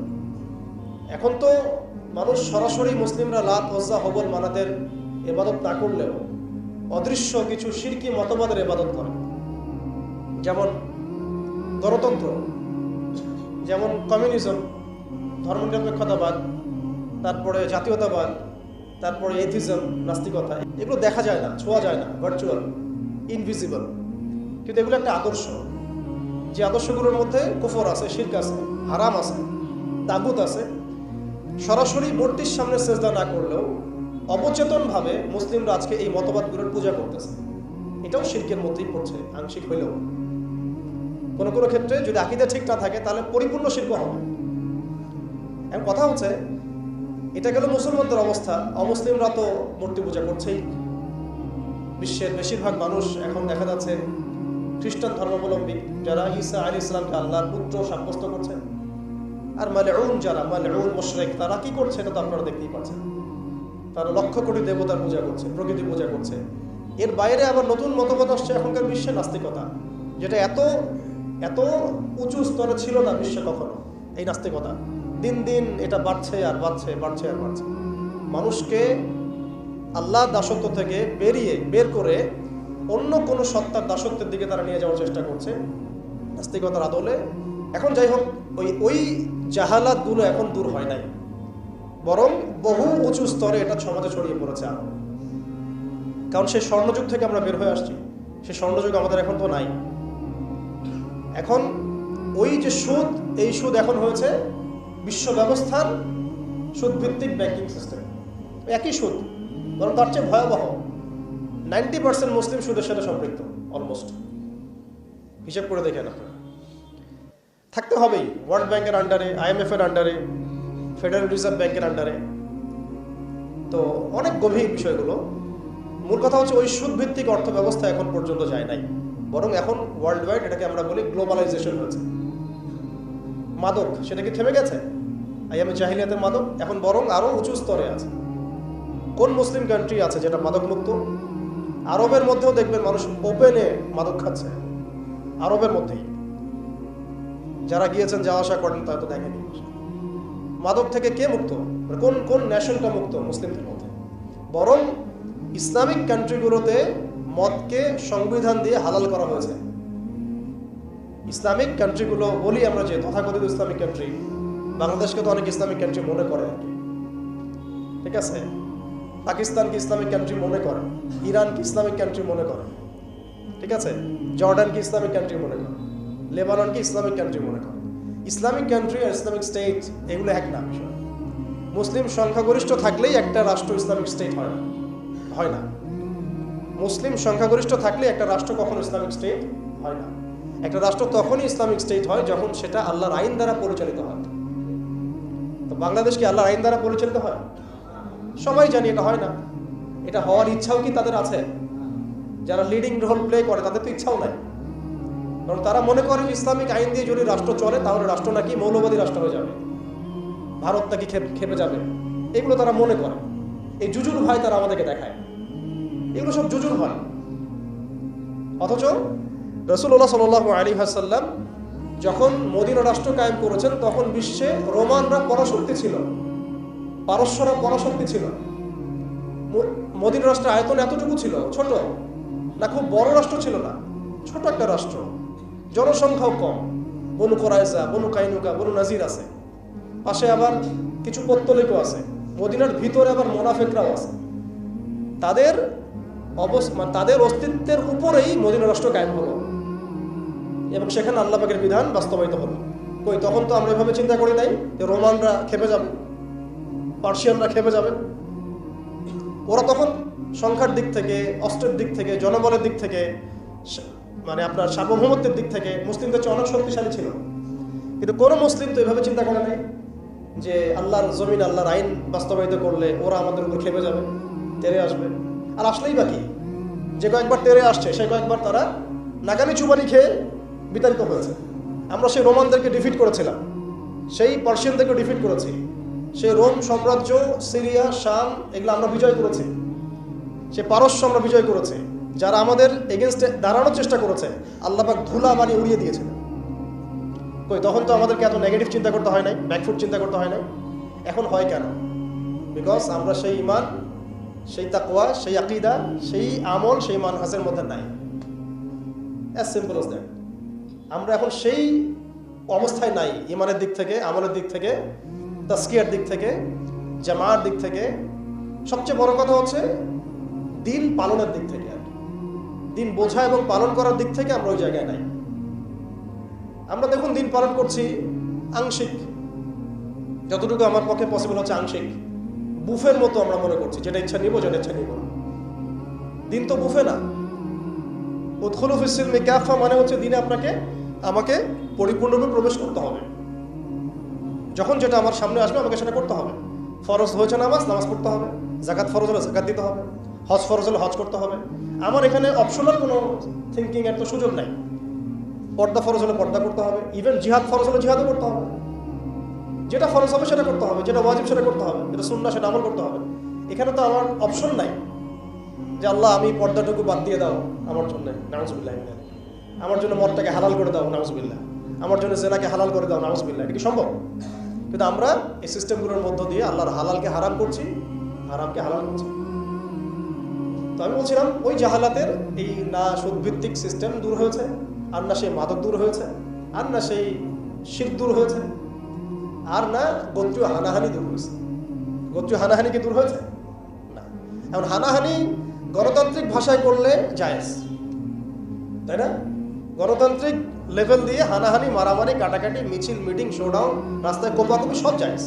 এখন তো মানুষ সরাসরি মুসলিমরা লাত, ওজ্জা, হবল, মানাতের ইবাদত না করলেও অদৃশ্য কিছু শিরকি মতবাদের ইবাদত করে। যেমন গণতন্ত্র, যেমন কমিউনিজম, ধর্মনিরপেক্ষতাবাদ, তারপরে জাতীয়তাবাদ, তারপরে এথিজম, নাস্তিকতা। এগুলো দেখা যায় না, ছোঁয়া যায় না, ভার্চুয়াল, ইনভিজিবল, কিন্তু এগুলো একটা আদর্শ। যে আদর্শগুলোর মধ্যে কুফর আছে, শিরক আছে, হারাম আছে, তাগুত আছে। সরাসরি মূর্তির সামনে সেজদা না করলেও অবচেতনভাবে মুসলিমরা আজকে এই মতবাদগুলোর পূজা করতেছে। এটাও শিরকের মধ্যেই পড়ছে, আংশিক হইলেও। কোনো কোনো ক্ষেত্রে যদি আকীদা ঠিক না থাকে, তাহলে পরিপূর্ণ শিরক হবে। এখন কথা হচ্ছে, এটা গেল মুসলমানদের অবস্থা। অমুসলিমরা তো মূর্তি পূজা করছেই। বিশ্বের বেশিরভাগ মানুষ এখন দেখা যাচ্ছে খ্রিস্টান ধর্মাবলম্বী, যারা ঈসা আলাইহিস সালামকে আল্লাহর পুত্র সাব্যস্ত করছেন। আর মালউন যারা, মালউন মুশরিক, তারা কি করছে এটা তো আপনারা দেখতেই পাচ্ছেন। তারা লক্ষ কোটি দেবতার পূজা করছে, প্রকৃতি পূজা করছে। এর বাইরে আবার নতুন মতবাদ আসছে এখনকার বিশ্বে, নাস্তিকতা, যেটা এত এত উঁচু স্তরে ছিল না বিশ্বে কখনো। এই নাস্তিকতা দিন দিন এটা বাড়ছে আর বাড়ছে, বাড়ছে আর বাড়ছে। মানুষকে আল্লাহর দাসত্ব থেকে বের করে অন্য কোনো সত্তার দাসত্বের দিকে তারা নিয়ে যাওয়ার চেষ্টা করছে নাস্তিকতার আদলে। এখন যাই হোক, ওই জাহালাতগুলো এখন দূর হয় নাই, বরং বহু উঁচু স্তরে এটা সমাজে ছড়িয়ে পড়েছে আরো। কারণ সেই স্বর্ণযুগ থেকে আমরা বের হয়ে আসছি, সেই স্বর্ণযুগ আমাদের এখন তো নাই। এখন ওই যে সুদ, এই সুদ এখন হয়েছে বিশ্ব ব্যবস্থার সুদভিত্তিক ব্যাংকিং সিস্টেম। একই সুদ, বরং তার চেয়ে ভয়াবহ। 90% মুসলিম সুদের সাথে সম্পৃক্ত, অলমোস্ট। হিসেব করে দেখেন আপনারা। থাকতে হবেই ওয়ার্ল্ড ব্যাংকের আন্ডারে, IMF এর আন্ডারে, ফেডারেল রিজার্ভ ব্যাংকের আন্ডারে। তো অনেক গভীর বিষয়গুলো। মূল কথা হচ্ছে, ওই সুদভিত্তিক অর্থ ব্যবস্থা এখন পর্যন্ত যায় নাই, বরং এখন ওয়ার্ল্ড ওয়াইড এটাকে আমরা বলি গ্লোবালাইজেশন হয়েছে। মাদক, সেটা কি থেমে গেছে? আইয়ামে জাহিলিয়াতের মাদক এখন বরং আরো উঁচু স্তরে আছে। কোন মুসলিম কান্ট্রি আছে যেটা মাদক মুক্ত? আরবের মধ্যেও দেখবেন মানুষ ওপেনে মাদক খাচ্ছে, আরবের মধ্যেই। যারা গিয়েছেন, যাওয়া আসা করেন, তা তো দেখেনি। মাদক থেকে কে মুক্ত? কোন কোন ন্যাশনটা মুক্ত মুসলিমদের মধ্যে? বরং ইসলামিক কান্ট্রিগুলোতে মদকে সংবিধান দিয়ে হালাল করা হয়েছে। ইসলামিক কান্ট্রিগুলো বলি আমরা, যে তথাকথিত ইসলামিক কান্ট্রি, বাংলাদেশকে তো অনেক ইসলামিক কান্ট্রি মনে করে, ঠিক আছে? পাকিস্তানকে ইসলামিক কান্ট্রি মনে করে, ইরানকে ইসলামিক কান্ট্রি মনে করে, ঠিক আছে? জর্ডানকে ইসলামিক কান্ট্রি মনে করে, লেবাননকে ইসলামিক কান্ট্রি মনে করে। ইসলামিক কান্ট্রি আর ইসলামিক স্টেট এগুলো এক না বিষয়। মুসলিম সংখ্যাগরিষ্ঠ থাকলেই একটা রাষ্ট্র ইসলামিক স্টেট হয় না। মুসলিম সংখ্যাগরিষ্ঠ থাকলে একটা রাষ্ট্র কখনো ইসলামিক স্টেট হয় না। একটা রাষ্ট্র তখনই ইসলামিক স্টেট হয় যখন সেটা আল্লাহর আইন দ্বারা পরিচালিত হয়। তো বাংলাদেশ কি আল্লাহর আইন দ্বারা পরিচালিত হয়? সবাই জানি এটা হয় না। এটা হওয়ার ইচ্ছাও কি তাদের আছে? যারা লিডিং রোল প্লে করে তাদের তো ইচ্ছাও নাই, কারণ তারা মনে করে ইসলামিক আইন দিয়ে যদি রাষ্ট্র চলে, তাহলে রাষ্ট্র নাকি মৌলবাদী রাষ্ট্র হয়ে যাবে, ভারত নাকি খেপে যাবে। এগুলো তারা মনে করে। এই জুজুর ভয় তারা আমাদেরকে দেখায়। এগুলো সব জুজুর ভয়। অথচ রাসূলুল্লাহ সাল্লাল্লাহু আলাইহি ওয়াসাল্লাম যখন মদিনা রাষ্ট্র কায়েম করেছেন, তখন বিশ্বে রোমানরা পরাশক্তি ছিল, পারস্যরা পরাশক্তি ছিল। মদিনা রাষ্ট্রের আয়তন এতটুকু ছিল, ছোট না, খুব বড় রাষ্ট্র ছিল না, ছোট একটা রাষ্ট্র, জনসংখ্যাও কম। বনু কুরাইজা, বনু কাইনুকা, বনু নাজির আছে, পাশে আবার কিছু পত্তলিকও আছে। মদিনার ভিতরে আবার মুনাফিকরাও আছে। তাদের তাদের অস্তিত্বের উপরেই মদিনা রাষ্ট্র কায়েম হলো এবং সেখানে আল্লাহ পাকের বিধান বাস্তবায়িত হলো। কই তখন তো আমরা এভাবে চিন্তা করি নাই যে রোমানরা খেপে যাবে, পার্সিয়ানরা খেপে যাবে। ওরা তখন সংখ্যার দিক থেকে, অস্ত্রের দিক থেকে, জনবলের দিক থেকে, মানে আপনার সার্বভৌমত্বের দিক থেকে মুসলিমদের চেয়ে অনেক শক্তিশালী ছিল। কিন্তু কোনো মুসলিম তো এভাবে চিন্তা করে নাই যে আল্লাহর জমিন, আল্লাহর আইন বাস্তবায়িত করলে ওরা আমাদের উপর খেপে যাবে, তেরে আসবে। আর আসলেই বাকি যে কয়েকবার তেরে আসছে সে কয়েকবার তারা নাকানি চুবানি খেয়ে বিতাড়িত হয়েছে। আমরা সেই রোমানদেরকে ডিফিট করেছিলাম, সেই পার্সিয়ানদেরকে ডিফিট করেছি, সেই রোম সাম্রাজ্য, সিরিয়া, শাম এগুলো আমরা বিজয় করেছি, সে পারস্য আমরা বিজয় করেছি। যারা আমাদের এগেনস্টে দাঁড়ানোর চেষ্টা করেছে আল্লাহ পাক ধুলা বানিয়ে উড়িয়ে দিয়েছিল। কই তখন তো আমাদেরকে এত নেগেটিভ চিন্তা করতে হয় নাই, ব্যাকফুট চিন্তা করতে হয় নাই। এখন হয় কেন? বিকজ আমরা সেই ঈমান, সেই তাকওয়া, সেই আকীদা, সেই আমল, সেই মানহাজের মধ্যে নাই। As simple as that. আমরা এখন সেই অবস্থায় নাই, ঈমানের দিক থেকে, আমলের দিক থেকে, তাসকিয়ার দিক থেকে, জামার দিক থেকে। সবচেয়ে বড় কথা হচ্ছে দিন পালনের দিক থেকে, আর দিন বোঝা এবং পালন করার দিক থেকে আমরা ওই জায়গায় নাই। আমরা দেখুন দিন পালন করছি আংশিক, যতটুকু আমার পক্ষে পসিবল হচ্ছে আংশিক, বুফের মতো আমরা মনে করছি, যেটা ইচ্ছা নিব, যেটা ইচ্ছা নিব। দিন তো বুফে না। উদখুলু ফিস সিলমি কাফা মানে হচ্ছে দিনে আমাকে পরিপূর্ণরূপে প্রবেশ করতে হবে। যখন যেটা আমার সামনে আসবে আমাকে সেটা করতে হবে। ফরজ হয়েছে নামাজ পড়তে হবে, যাকাত ফরজ হলে যাকাত দিতে হবে, হজ ফরজ হলে হজ করতে হবে। আমার এখানে অপশনাল কোনো থিঙ্কিং এর তো সুযোগ নাই। পর্দা ফরজ হলে পর্দা করতে হবে, ইভেন জিহাদ ফরজ হলে জিহাদও করতে হবে। যেটা ফরজ হবে সেটা করতে হবে, যেটা ওয়াজিব সেটা করতে হবে, যেটা সুন্নাহ সেটা আমল করতে হবে। এখানে তো আমার অপশন নাই যে আল্লাহ আমি পর্দাটুকু বাদ দিয়ে দাও আমার জন্য, নাউজুবিল্লাহ, আমার জন্য মদটাকে হালাল করে দাও, নাউজুবিল্লাহ, আমার জন্য জেনাকে হালাল করে দাও, নাউজুবিল্লাহ। এটা কি সম্ভব? কিন্তু আমরা এই সিস্টেমগুলোর মধ্য দিয়ে আল্লাহর হালালকে হারাম করছি, হারামকে হালাল করছি। তো আমি বলছিলাম ওই জাহালাতের এই না সুদভিত্তিক সিস্টেম দূর হয়েছে, আর না সেই মাদক দূর হয়েছে, আর না সেই শিরক দূর হয়েছে, আর না গোত্রীয় হানাহানি দূর হয়েছে। গোত্রীয় হানাহানি কি দূর হয়েছে? না। এখন হানাহানি গণতান্ত্রিক ভাষায় করলে জায়েজ, তাই না? গণতান্ত্রিক লেভেল দিয়ে হানাহানি, মারামারি, কাটাকাটি, মিছিল, মিটিং, শোডাউন, রাস্তায় কোপাকুপি সব জায়েজ।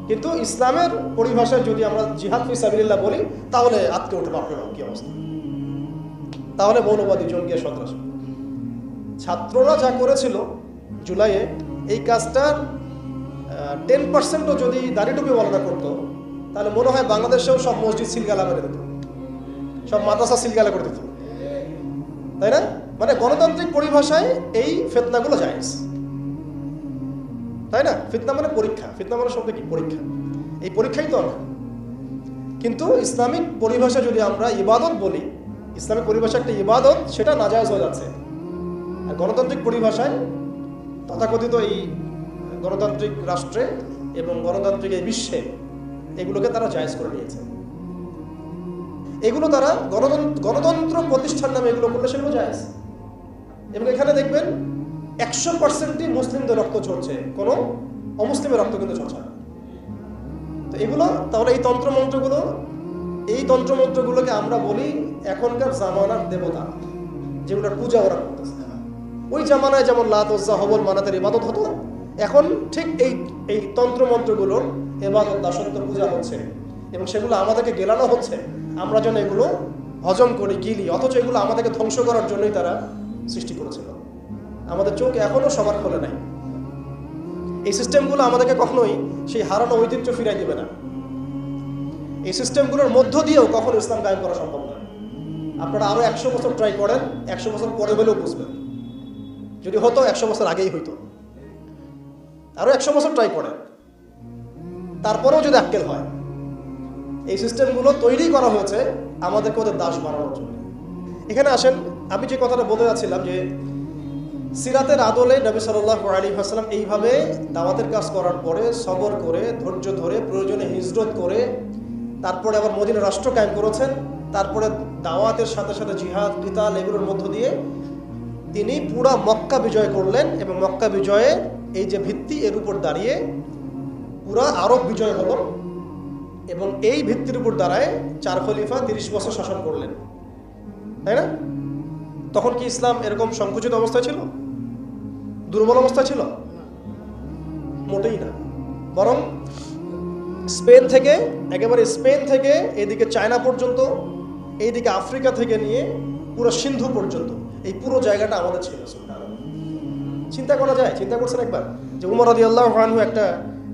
কিন্তু ইসলামের পরিভাষায় যদি আমরা জিহাদ ফি সাবিলিল্লাহ বলি তাহলে আটকে উঠে বাপরে বাপ কি অবস্থা, তাহলে মৌলবাদী, জঙ্গি, সন্ত্রাসী। ছাত্ররা যা করেছিল জুলাইয়ে, এই কাজটার 10%ও যদি দাড়িটুপি বলনা করতো তাহলে মনে হয় বাংলাদেশেও সব মসজিদ সিলগালা করে দিত, সব মাদ্রাসা সিলগালা করে দিত, তাই না? মানে গণতান্ত্রিক পরিভাষায় এই ফিতনাগুলো জায়েজ, তাই না? ফিতনা মানে পরীক্ষা, ফিতনা মানে শব্দ কি? পরীক্ষা। এই পরীক্ষাই তো না। কিন্তু ইসলামিক পরিভাষা যদি আমরা ইবাদত বলি, ইসলামিক পরিভাষা একটা ইবাদত, সেটা নাজায়েজ হয়ে যাচ্ছে। আর গণতান্ত্রিক পরিভাষায় তথাকথিত এই গণতান্ত্রিক রাষ্ট্রে এবং গণতান্ত্রিক এই বিশ্বে এগুলোকে তারা জায়েজ করে নিয়েছে। এগুলো তারা গণতন্ত্র প্রতিষ্ঠান নামে এগুলো করলে সেগুলো জায়েজ। এবং এখানে দেখবেন 100%ই মুসলিমদের রক্ত ঝরছে, কোনো অমুসলিমের রক্ত কিন্তু ঝরছে না। তো এগুলো তাহলে এই তন্ত্রমন্ত্রগুলোকে আমরা বলি এখনকার জামানার দেবতা, যেগুলোর পূজা ওরা করতেছে। ওই জামানায় যেমন লাত, উজ্জা, হবল, মানাতের ইবাদত হতো, এখন ঠিক এই তন্ত্রমন্ত্রগুলোর ইবাদত, দাসত্ব, পূজা হচ্ছে এবং সেগুলো আমাদেরকে গেলানো হচ্ছে। আমরা যেন এগুলো হজম করি, গিলি, অথচ এগুলো আমাদেরকে ধ্বংস করার জন্যই তারা সৃষ্টি করেছিল। আমাদের চোখ এখনো সবার খোলে নাই। এই সিস্টেমগুলো আমাদেরকে কখনোই সেই হারানো ঐতিহ্য ফিরাই দেবে না। এই সিস্টেমগুলোর মধ্য দিয়েও কখনো ইসলাম কায়েম করা সম্ভব নয়। আপনারা আরো 100 বছর ট্রাই করেন, 100 বছর পরে হলেও বুঝবেন। যদি হতো 100 বছর আগেই হইতো। আরো 100 বছর ট্রাই করেন, তারপরেও যদি আক্কেল হয়। এই সিস্টেমগুলো তৈরি করা হয়েছে আমাদেরকে ওদের দাস বানানোর জন্য। এখানে আসেন, আমি যে কথাটা বলতে যাচ্ছিলাম যে সিরাতের আদলে নবী সাল্লাল্লাহু আলাইহি ওয়াসাল্লাম এইভাবে দাওয়াতের কাজ করার পরে সবর করে, ধৈর্য ধরে, প্রয়োজনে হিজরত করে, তারপরে আবার মদিনা রাষ্ট্র কায়েম করেছেন। তারপরে দাওয়াতের সাথে সাথে জিহাদ, কিতাল এগুলোর মধ্য দিয়ে তিনি পুরা মক্কা বিজয় করলেন এবং মক্কা বিজয়ে এই যে ভিত্তি, এর উপর দাঁড়িয়ে পুরা আরব বিজয় হলো এবং এই ভিত্তির উপর দাঁড়ায় 4 খলিফা 30 বছর শাসন করলেন, তাই না? তখন কি ইসলাম এরকম সংকুচিত অবস্থায় ছিল, দুর্বল অবস্থায় ছিল? মোটেই না। বরং স্পেন থেকে এদিকে চায়না পর্যন্ত, এইদিকে আফ্রিকা থেকে নিয়ে পুরো সিন্ধু পর্যন্ত এই পুরো জায়গাটা আমাদের ছিল। চিন্তা করা যায়? চিন্তা করছেন একবার যে উমর রাদিয়াল্লাহু আনহু একটা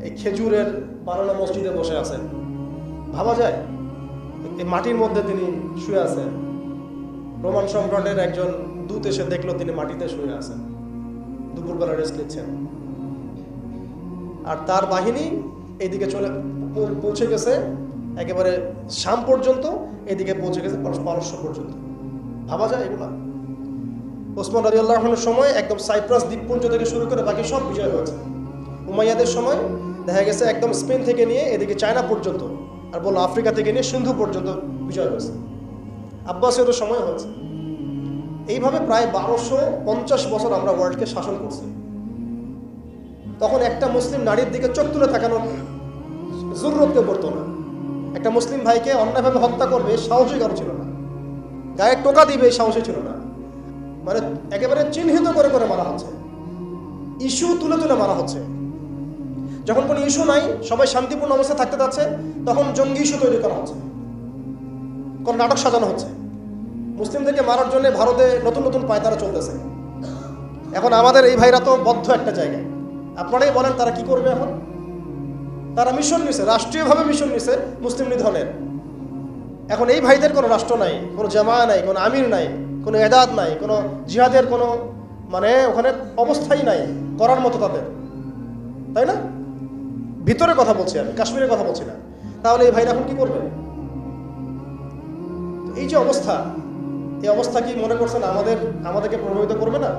এই খেজুরের বানানো মসজিদে বসে আছেন? ভাবা যায়? এই মাটির মধ্যে তিনি শুয়ে আছেন। রোমান সম্রাটের একজন দূত এসে দেখলো তিনি মাটিতে শুয়ে আছেন, দুপুরবেলা রেস্ট নিচ্ছেন। আর তার বাহিনী এইদিকে পৌঁছে গেছে একেবারে শাম পর্যন্ত, এদিকে পৌঁছে গেছে পারস্য পর্যন্ত। ভাবা যায় এগুলা? ওসমান রাদিয়াল্লাহু আনহুর সময় একদম সাইপ্রাস দ্বীপপুঞ্জ থেকে শুরু করে বাকি সব বিজয় হয়েছে। উমাইয়াদের সময় দেখা গেছে একদম স্পেন থেকে নিয়ে এদিকে চায়না পর্যন্ত, আর বললো আফ্রিকা থেকে নিয়ে সিন্ধু পর্যন্ত বিজয় হয়েছে। আব্বাসীয়দের সময় হয়েছে। এইভাবে প্রায় 1250 বছর আমরা ওয়ার্ল্ডকে শাসন করছি। তখন একটা মুসলিম নারীর দিকে চোখ তুলে তাকানোর জরুরত কেউ পড়তো না। একটা মুসলিম ভাইকে অন্যায়ভাবে হত্যা করবে সাহসী কারো ছিল না, গায়ে টোকা দিবে সাহসী ছিল না। মানে একেবারে চিহ্নিত করে করে মারা হচ্ছে, ইস্যু তুলে তুলে মারা হচ্ছে। যখন কোনো ইস্যু নাই, সবাই শান্তিপূর্ণ অবস্থায় থাকতে যাচ্ছে, তখন জঙ্গি ইস্যু তৈরি করা হচ্ছে, কোন নাটক সাজানো হচ্ছে। মুসলিমদেরকে মারার জন্য ভারতে নতুন নতুন পায়তারা চলতেছে। এখন আমাদের এই ভাইরা তো বদ্ধ একটা জায়গায়। আপনারাই বলেন তারা কি করবে এখন? তারা মিশন নিছে, রাষ্ট্রীয়ভাবে মিশন নিছে মুসলিম নিধনের। এখন এই ভাইদের কোনো রাষ্ট্র নাই, কোনো জামা নাই, কোনো আমির নাই, কোনো এদাদ নাই, কোনো জিহাদের কোনো মানে ওখানে অবস্থাই নাই করার মতো তাদের, তাই না? ভিতরে কথা বলছি আমি, কাশ্মীরের কথা বলছি না। তাহলে এই ভাইরা এখন কি করবে? এই যে অবস্থা, এই অবস্থা কি মনে করছেন আমাদেরকে প্রভাবিত করবে না?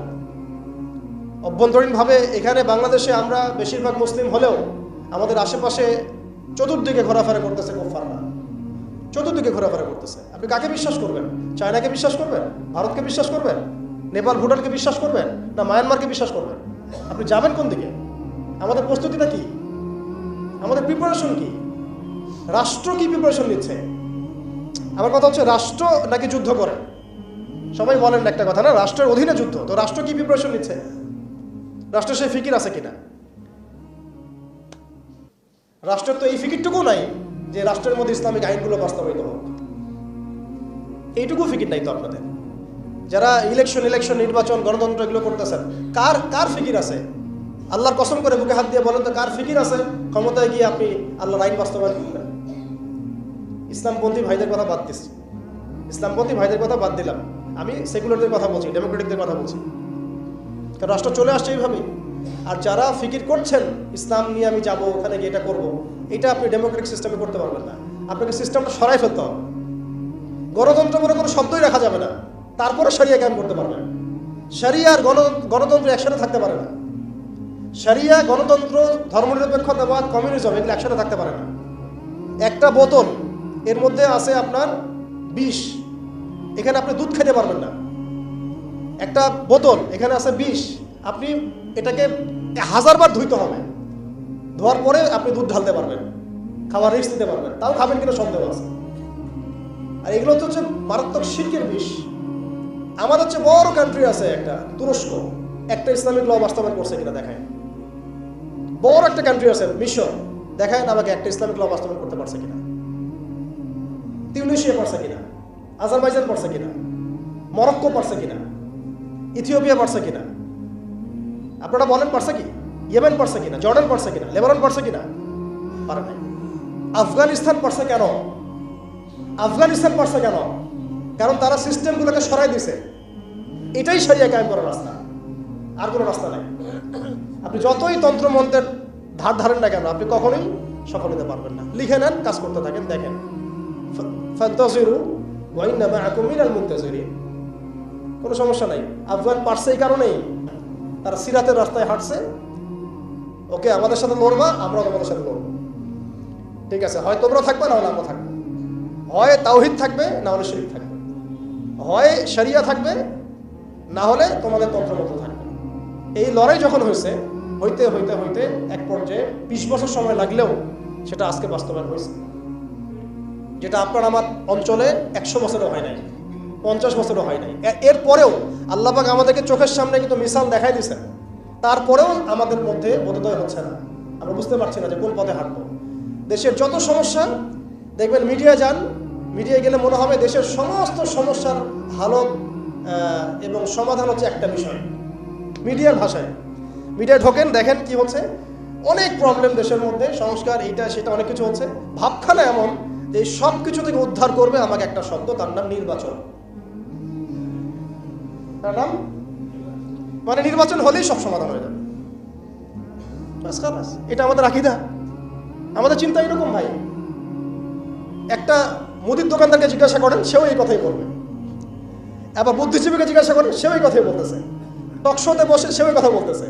অভ্যন্তরীণভাবে এখানে বাংলাদেশে আমরা বেশিরভাগ মুসলিম হলেও আমাদের আশেপাশে চতুর্দিকে ঘোরাফেরা করতেছে কুফাররা, চতুর্দিকে ঘোরাফেরা করতেছে। আপনি কাকে বিশ্বাস করবেন? চায়নাকে বিশ্বাস করবেন? ভারতকে বিশ্বাস করবেন? নেপাল ভুটানকে বিশ্বাস করবেন? না মায়ানমারকে বিশ্বাস করবেন? আপনি যাবেন কোন দিকে? আমাদের প্রস্তুতিটা কি? আমাদের প্রিপারেশন কি? রাষ্ট্র কি প্রিপারেশন নিচ্ছে? আমার কথা হচ্ছে রাষ্ট্র নাকি যুদ্ধ করে? সবাই বলেন একটা কথা না, রাষ্ট্রের অধীনে যুদ্ধ। তো রাষ্ট্র কি প্রিপারেশন নিচ্ছে? রাষ্ট্রের সেই ফিকির আছে কিনা? রাষ্ট্রের তো এই ফিকিরটুকু নাই যে রাষ্ট্রের মধ্যে ইসলামিক আইনগুলো বাস্তবায়িত হোক। এইটুকু ফিকির নাই তো আপনাদের। যারা ইলেকশন নির্বাচন গণতন্ত্র এগুলো করতেছেন, কার ফিকির আছে? আল্লাহর কসম করে বুকে হাত দিয়ে বলেন তো কার ফিকির আছে ক্ষমতায় গিয়ে আপনি আল্লাহর আইন বাস্তবায়ন করবেন? ইসলামপন্থী ভাইদের কথা বাদ দিচ্ছি, ইসলামপন্থী ভাইদের কথা বাদ দিলাম, আমি সেকুলারদের কথা বলছি, ডেমোক্রেটিকদের কথা বলছি। কারণ রাষ্ট্র চলে আসছে এইভাবেই। আর যারা ফিকির করছেন ইসলাম নিয়ে আমি যাবো ওখানে গিয়ে এটা করবো, এটা আপনি ডেমোক্রেটিক সিস্টেমে করতে পারবেন না। আপনাকে সিস্টেমটা সরাই ফেলতে হবে। গণতন্ত্র বলে কোনো শব্দই রাখা যাবে না, তারপরে শরিয়া কায়েম করতে পারবেন। শরিয়া আর গণতন্ত্র একসাথে থাকতে পারে না। শরিয়া, গণতন্ত্র, ধর্মনিরপেক্ষতাবাদ, কমিউনিজম এগুলো একসাথে থাকতে পারে না। একটা বোতল, এর মধ্যে আছে আপনার বিষ, এখানে আপনি দুধ খেতে পারবেন না। একটা বোতল, এখানে আছে বিষ, আপনি এটাকে 1000 বার ধুইতে হবে, ধোয়ার পরে আপনি দুধ ঢালতে পারবেন, খাওয়ার রিস্ক দিতে পারবেন। তাও খাবেন কিনা সন্দেহ আছে। আর এগুলো তো হচ্ছে মারাত্মক শিরকের বিষ। আমাদের হচ্ছে বড় কান্ট্রি আছে একটা তুরস্ক, একটা ইসলামিক ল বাস্তবায়ন করছে কিনা দেখায়। বড় একটা কান্ট্রি আছে মিশর, দেখায় আমাকে একটা ইসলামিক ল বাস্তবায়ন করতে পারছে কিনা। তিউনিসিয়া পারছে কিনা, আজারবাইজান পারছে কিনা, মরক্কো পারছে কিনা, ইথিওপিয়া পারছে কিনা? আপনারা বলেন পারছে কি? ইয়েমেন পারছে কিনা, জর্ডান পারছে কিনা, লেবানন পারছে কিনা? পারে নাই। আফগানিস্তান পারছে কেন? আফগানিস্তান পারছে কেন? কারণ তারা সিস্টেমগুলোকে সরাই দিছে। এটাই শরিয়া কায়েম করার রাস্তা, আর কোনো রাস্তা নাই। আপনি যতই তন্ত্রমন্ত্রের ধার ধারেন না কেন, আপনি কখনোই সফল হতে পারবেন না। লিখে নেন, কাজ করতে থাকেন, দেখেন ফান্তাজিরু ওয়া ইন্না মাআকুম মিনাল মুনতাজিরিন। কোনো সমস্যা নাই। আফগান পারছে এই কারণেই, তারা সিরাতের রাস্তায় হাঁটছে। ওকে, আমাদের সাথে লড়বা, আমরা তোমাদের সাথে লড়বো। ঠিক আছে, হয় তোমরা থাকবে না হলে আমরা থাকবো। হয় তাওহীদ থাকবে না হলে শিরক থাকবে, হয় শরিয়া থাকবে না হলে তোমাদের তন্ত্রমন্ত্র থাকবে। এই লড়াই যখন হইতে হইতে এক পর্যায়ে 20 বছর সময় লাগলেও সেটা আজকে বাস্তবায়ন হয়েছে। যেটা আপনার আমার অঞ্চলে 100 বছরও হয় নাই, 50 বছরও হয় নাই। এরপরেও আল্লাহ পাক আমাদেরকে চোখের সামনে কিন্তু মিসাল দেখাই দিয়েছেন, তারপরেও আমাদের মধ্যে বোধোদয় হচ্ছে না। আমরা বুঝতে পারছি না যে কোন পথে হাঁটবো। দেশের যত সমস্যা দেখবেন, মিডিয়া যান, মিডিয়ায় গেলে মনে হবে দেশের সমস্ত সমস্যার হালত এবং সমাধান হচ্ছে একটা বিষয়, মিডিয়ার ভাষায়। মিডিয়ায় ঢোকেন, দেখেন কি হচ্ছে, অনেক প্রবলেম দেশের মধ্যে, সংস্কার এইটা সেটা অনেক কিছু হচ্ছে। ভাবখানা এমন যে সব কিছু থেকে উদ্ধার করবে আমাকে একটা শব্দ, তার নাম নির্বাচন। তার নাম মানে নির্বাচন হলেই সব সমাধান হয়ে যাবে। এটা আমাদের আকীদা, আমাদের চিন্তা এরকম ভাই। একটা মুদির দোকানদারকে জিজ্ঞাসা করেন, সেও এই কথাই বলবে। আবার বুদ্ধিজীবীকে জিজ্ঞাসা করেন, সেও এই কথাই বলতেছে। টকশোতে বসে সেও এই কথা বলতেছে।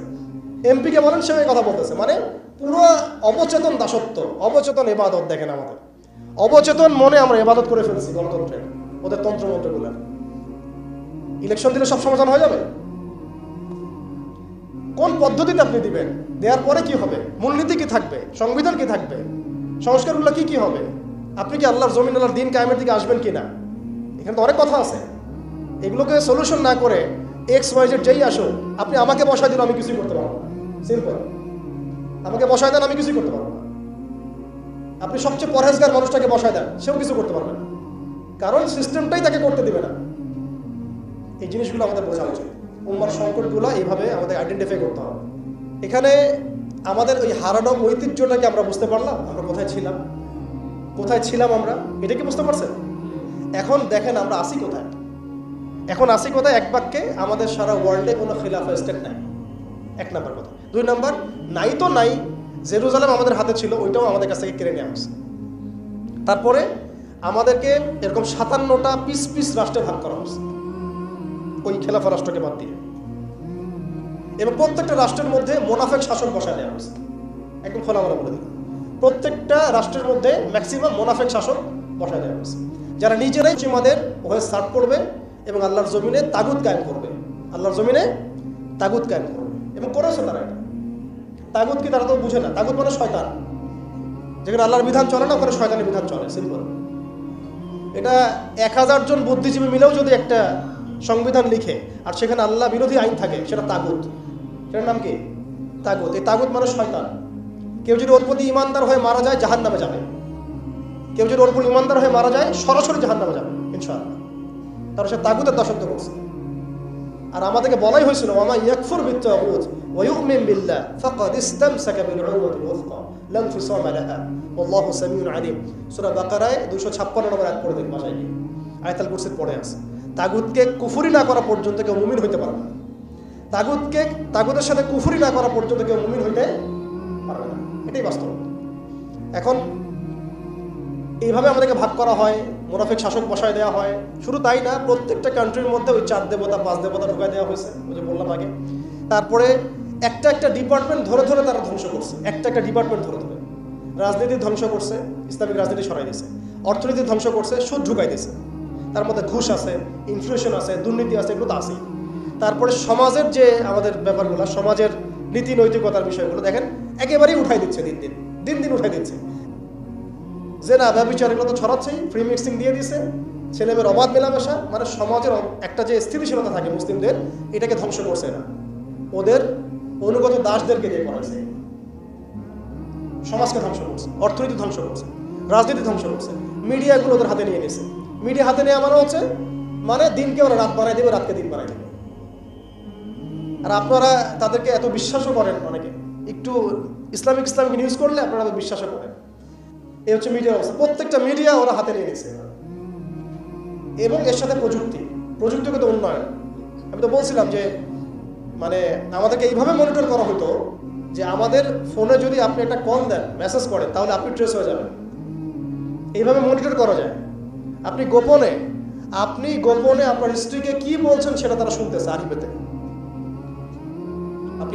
এমপিকে বলেন, সেও এই কথা বলতেছে। মানে পুরো অবচেতন দাসত্ব, অবচেতন ইবাদত। দেখেন আমাদের অবচেতন মনে আমরা ইবাদত করে ফেলছি গণতন্ত্রে, ওদের তন্ত্রমন্ত্রগুলো। ইলেকশন দিলে সব সমাধান হয়ে যাবে? কোন পদ্ধতিতে আপনি দিবেন? দেওয়ার পরে কি হবে? মূলনীতি কি থাকবে? সংবিধান কি থাকবে? সংস্কারগুলো কি কি হবে? আপনি কি আল্লাহর জমিন, আল্লাহর দিন কায়েমের দিকে আসবেন কি না? এখানে তো অনেক কথা আছে। এগুলোকে সলিউশন না করে XYZ যেই আসো, আপনি আমাকে বসায় দিন, আমি কিছুই করতে পারবো না। সিম্পল, আমাকে বসায় দেন, আমি কিছুই করতে পারবো না। আপনি সবচেয়ে পরহেজগার মানুষটাকে বসায় দেন, সেও কিছু করতে পারবে না, কারণ সিস্টেমটাই তাকে করতে দিবে না। এই জিনিসগুলো আমাদের বোঝা উচিত। উম্মার সংকটগুলো এইভাবে আমাদের আইডেন্টিফাই করতে হবে। এখানে আমাদের ওই হারানো ঐতিহ্যটাকে আমরা বুঝতে পারলাম, আমরা কোথায় ছিলাম, কোথায় ছিলাম আমরা, এটা কি বুঝতে পারছেন? এখন দেখেন আমরা আসি কোথায়। এখন আসি কোথায়? এক বাক্যে, আমাদের সারা ওয়ার্ল্ডে কোনো খিলাফা স্টেট নাই, এক নাম্বার কথা। 2 নাম্বার, নাই তো নাই, জেরুজালেম আমাদের হাতে ছিল, ওইটাও আমাদের কাছ থেকে কেড়ে নেওয়া হয়েছে। তারপরে আমাদেরকে এরকম 57টা পিস পিস রাষ্ট্রে ভাগ করা হয়েছে, ওই খেলাফা রাষ্ট্রকে বাদ দিয়ে। এবং প্রত্যেকটা রাষ্ট্রের মধ্যে মোনাফেক শাসন বসায় দেওয়া হয়েছে। একদম খোলামেলা বলে দিলাম, প্রত্যেকটা রাষ্ট্রের মধ্যে ম্যাক্সিমাম মোনাফেক শাসন বসায় দেওয়া হয়েছে, যারা নিজেরাই সীমাদের হয়ে সার্ভ করবে এবং আল্লাহর জমিনে তাগুত কায়েম করবে, আল্লাহর জমিনে তাগুত কায়েম করবে। এবং করেছে তারা এটা। তাগুত কি তারা তো বুঝে না। তাগুত মানে শয়তান। যেখানে আল্লাহর বিধান চলে না, ওখানে শয়তানের বিধান চলে, সিম্পল। এটা 1000 জন বুদ্ধিজীবী মিলেও যদি একটা সংবিধান লিখে আর সেখানে আল্লাহ বিরোধী আইন থাকে, সেটা তাগুত। সেটার নাম কি? তাগুত। এই তাগুত মানে শয়তান। কেউ যদি ওর প্রতি ইমানদার হয়ে মারা যায়, জাহান্নামে যাবে। কেউ যদি ওর প্রতি ইমানদার হয়ে মারা যায়, সরাসরি জাহান্নামে যাবে ইনশাআল্লাহ। তার সে তাগুতের দাসত্ব করছে। আর আমাদেরকে বলাই হয়েছিল, ওয়ামা ইয়াকফুর বিত্তাগুত ওয়া ইউমিন বিল্লাহ ফাকাদ ইসতামসাকা বিল উরওয়াতিল ওয়াসকা লা ইনফিসামা লাহা ওয়াল্লাহু সামিউন আলিম। সূরা বাকারায় 256 নম্বর আয়াত পড়ে দেখুন, ভাষায় কি আয়াতুল কুরসির পড়ে আছে। তাগুতকে কুফরি না করা পর্যন্ত কেউ মুমিন হইতে পারবে না। তাগুতের সাথে কুফরি না করা পর্যন্ত কেউ মুমিন হইতে পারবে না, এটাই বাস্তব। এখন এইভাবে আমাদেরকে ভাগ করা হয়, মুনাফিক শাসক বসায় দেওয়া হয়। শুধু তাই না, প্রত্যেকটা কান্ট্রির মধ্যে ওই 4 দেবতা 5 দেবতা ঢুকায় দেওয়া হয়েছে, ওই যে বললাম আগে। তারপরে একটা একটা ডিপার্টমেন্ট ধরে ধরে তারা ধ্বংস করছে, একটা একটা ডিপার্টমেন্ট ধরে ধরে। রাজনীতি ধ্বংস করছে, ইসলামিক রাজনীতি সরাই দিয়েছে। অর্থনীতি ধ্বংস করছে, সুদ ঢুকাই দিয়েছে। তার মধ্যে ঘুষ আছে, ইনফ্লেশন আছে, দুর্নীতি আছে, এগুলো তো আছেই। তারপরে সমাজের যে আমাদের ব্যাপারগুলো, সমাজের নীতি নৈতিকতার বিষয়গুলো দেখেন একেবারেই উঠাই দিচ্ছে, দিন দিন উঠাই দিচ্ছে। যে না, ব্যবচার এগুলো তো ছড়াচ্ছেই, ফ্রি মিক্সিং দিয়ে দিচ্ছে, ছেলেমেয়ের অবাধ মেলামেশা। মানে সমাজের একটা যে স্থিতিশীলতা থাকে মুসলিমদের, এটাকে ধ্বংস করছে না, ওদের অনুগত দাসদেরকে দিয়ে করাচ্ছে। সমাজকে ধ্বংস করছে, অর্থনীতি ধ্বংস করছে, রাজনীতি ধ্বংস করছে, মিডিয়াগুলো ওদের হাতে নিয়ে নিয়েছে। মিডিয়া হাতে নেওয়া মানে হচ্ছে মানে দিনকে ওরা রাত বানাই দেবে, রাতকে দিন বানাই দেবে। আর আপনারা তাদেরকে এত বিশ্বাসও করেন, অনেকে একটু ইসলামিক নিউজ করলে আপনারা বিশ্বাসও করেন। এই হচ্ছে মিডিয়ার অবস্থা। প্রত্যেকটা মিডিয়া ওরা হাতে নিয়ে নিয়েছে। এবং এর সাথে প্রযুক্তিগত উন্নয়ন। আমি তো বলছিলাম যে মানে আমাদেরকে এইভাবে মনিটর করা হতো যে আমাদের ফোনে যদি আপনি একটা কল দেন, মেসেজ করেন, তাহলে আপনি ট্রেস হয়ে যাবেন। এইভাবে মনিটর করা যায়। আপনি গোপনে আপনার স্ত্রীকে কি বলছেন সেটা তারা শুনতেছে আরিফেতে।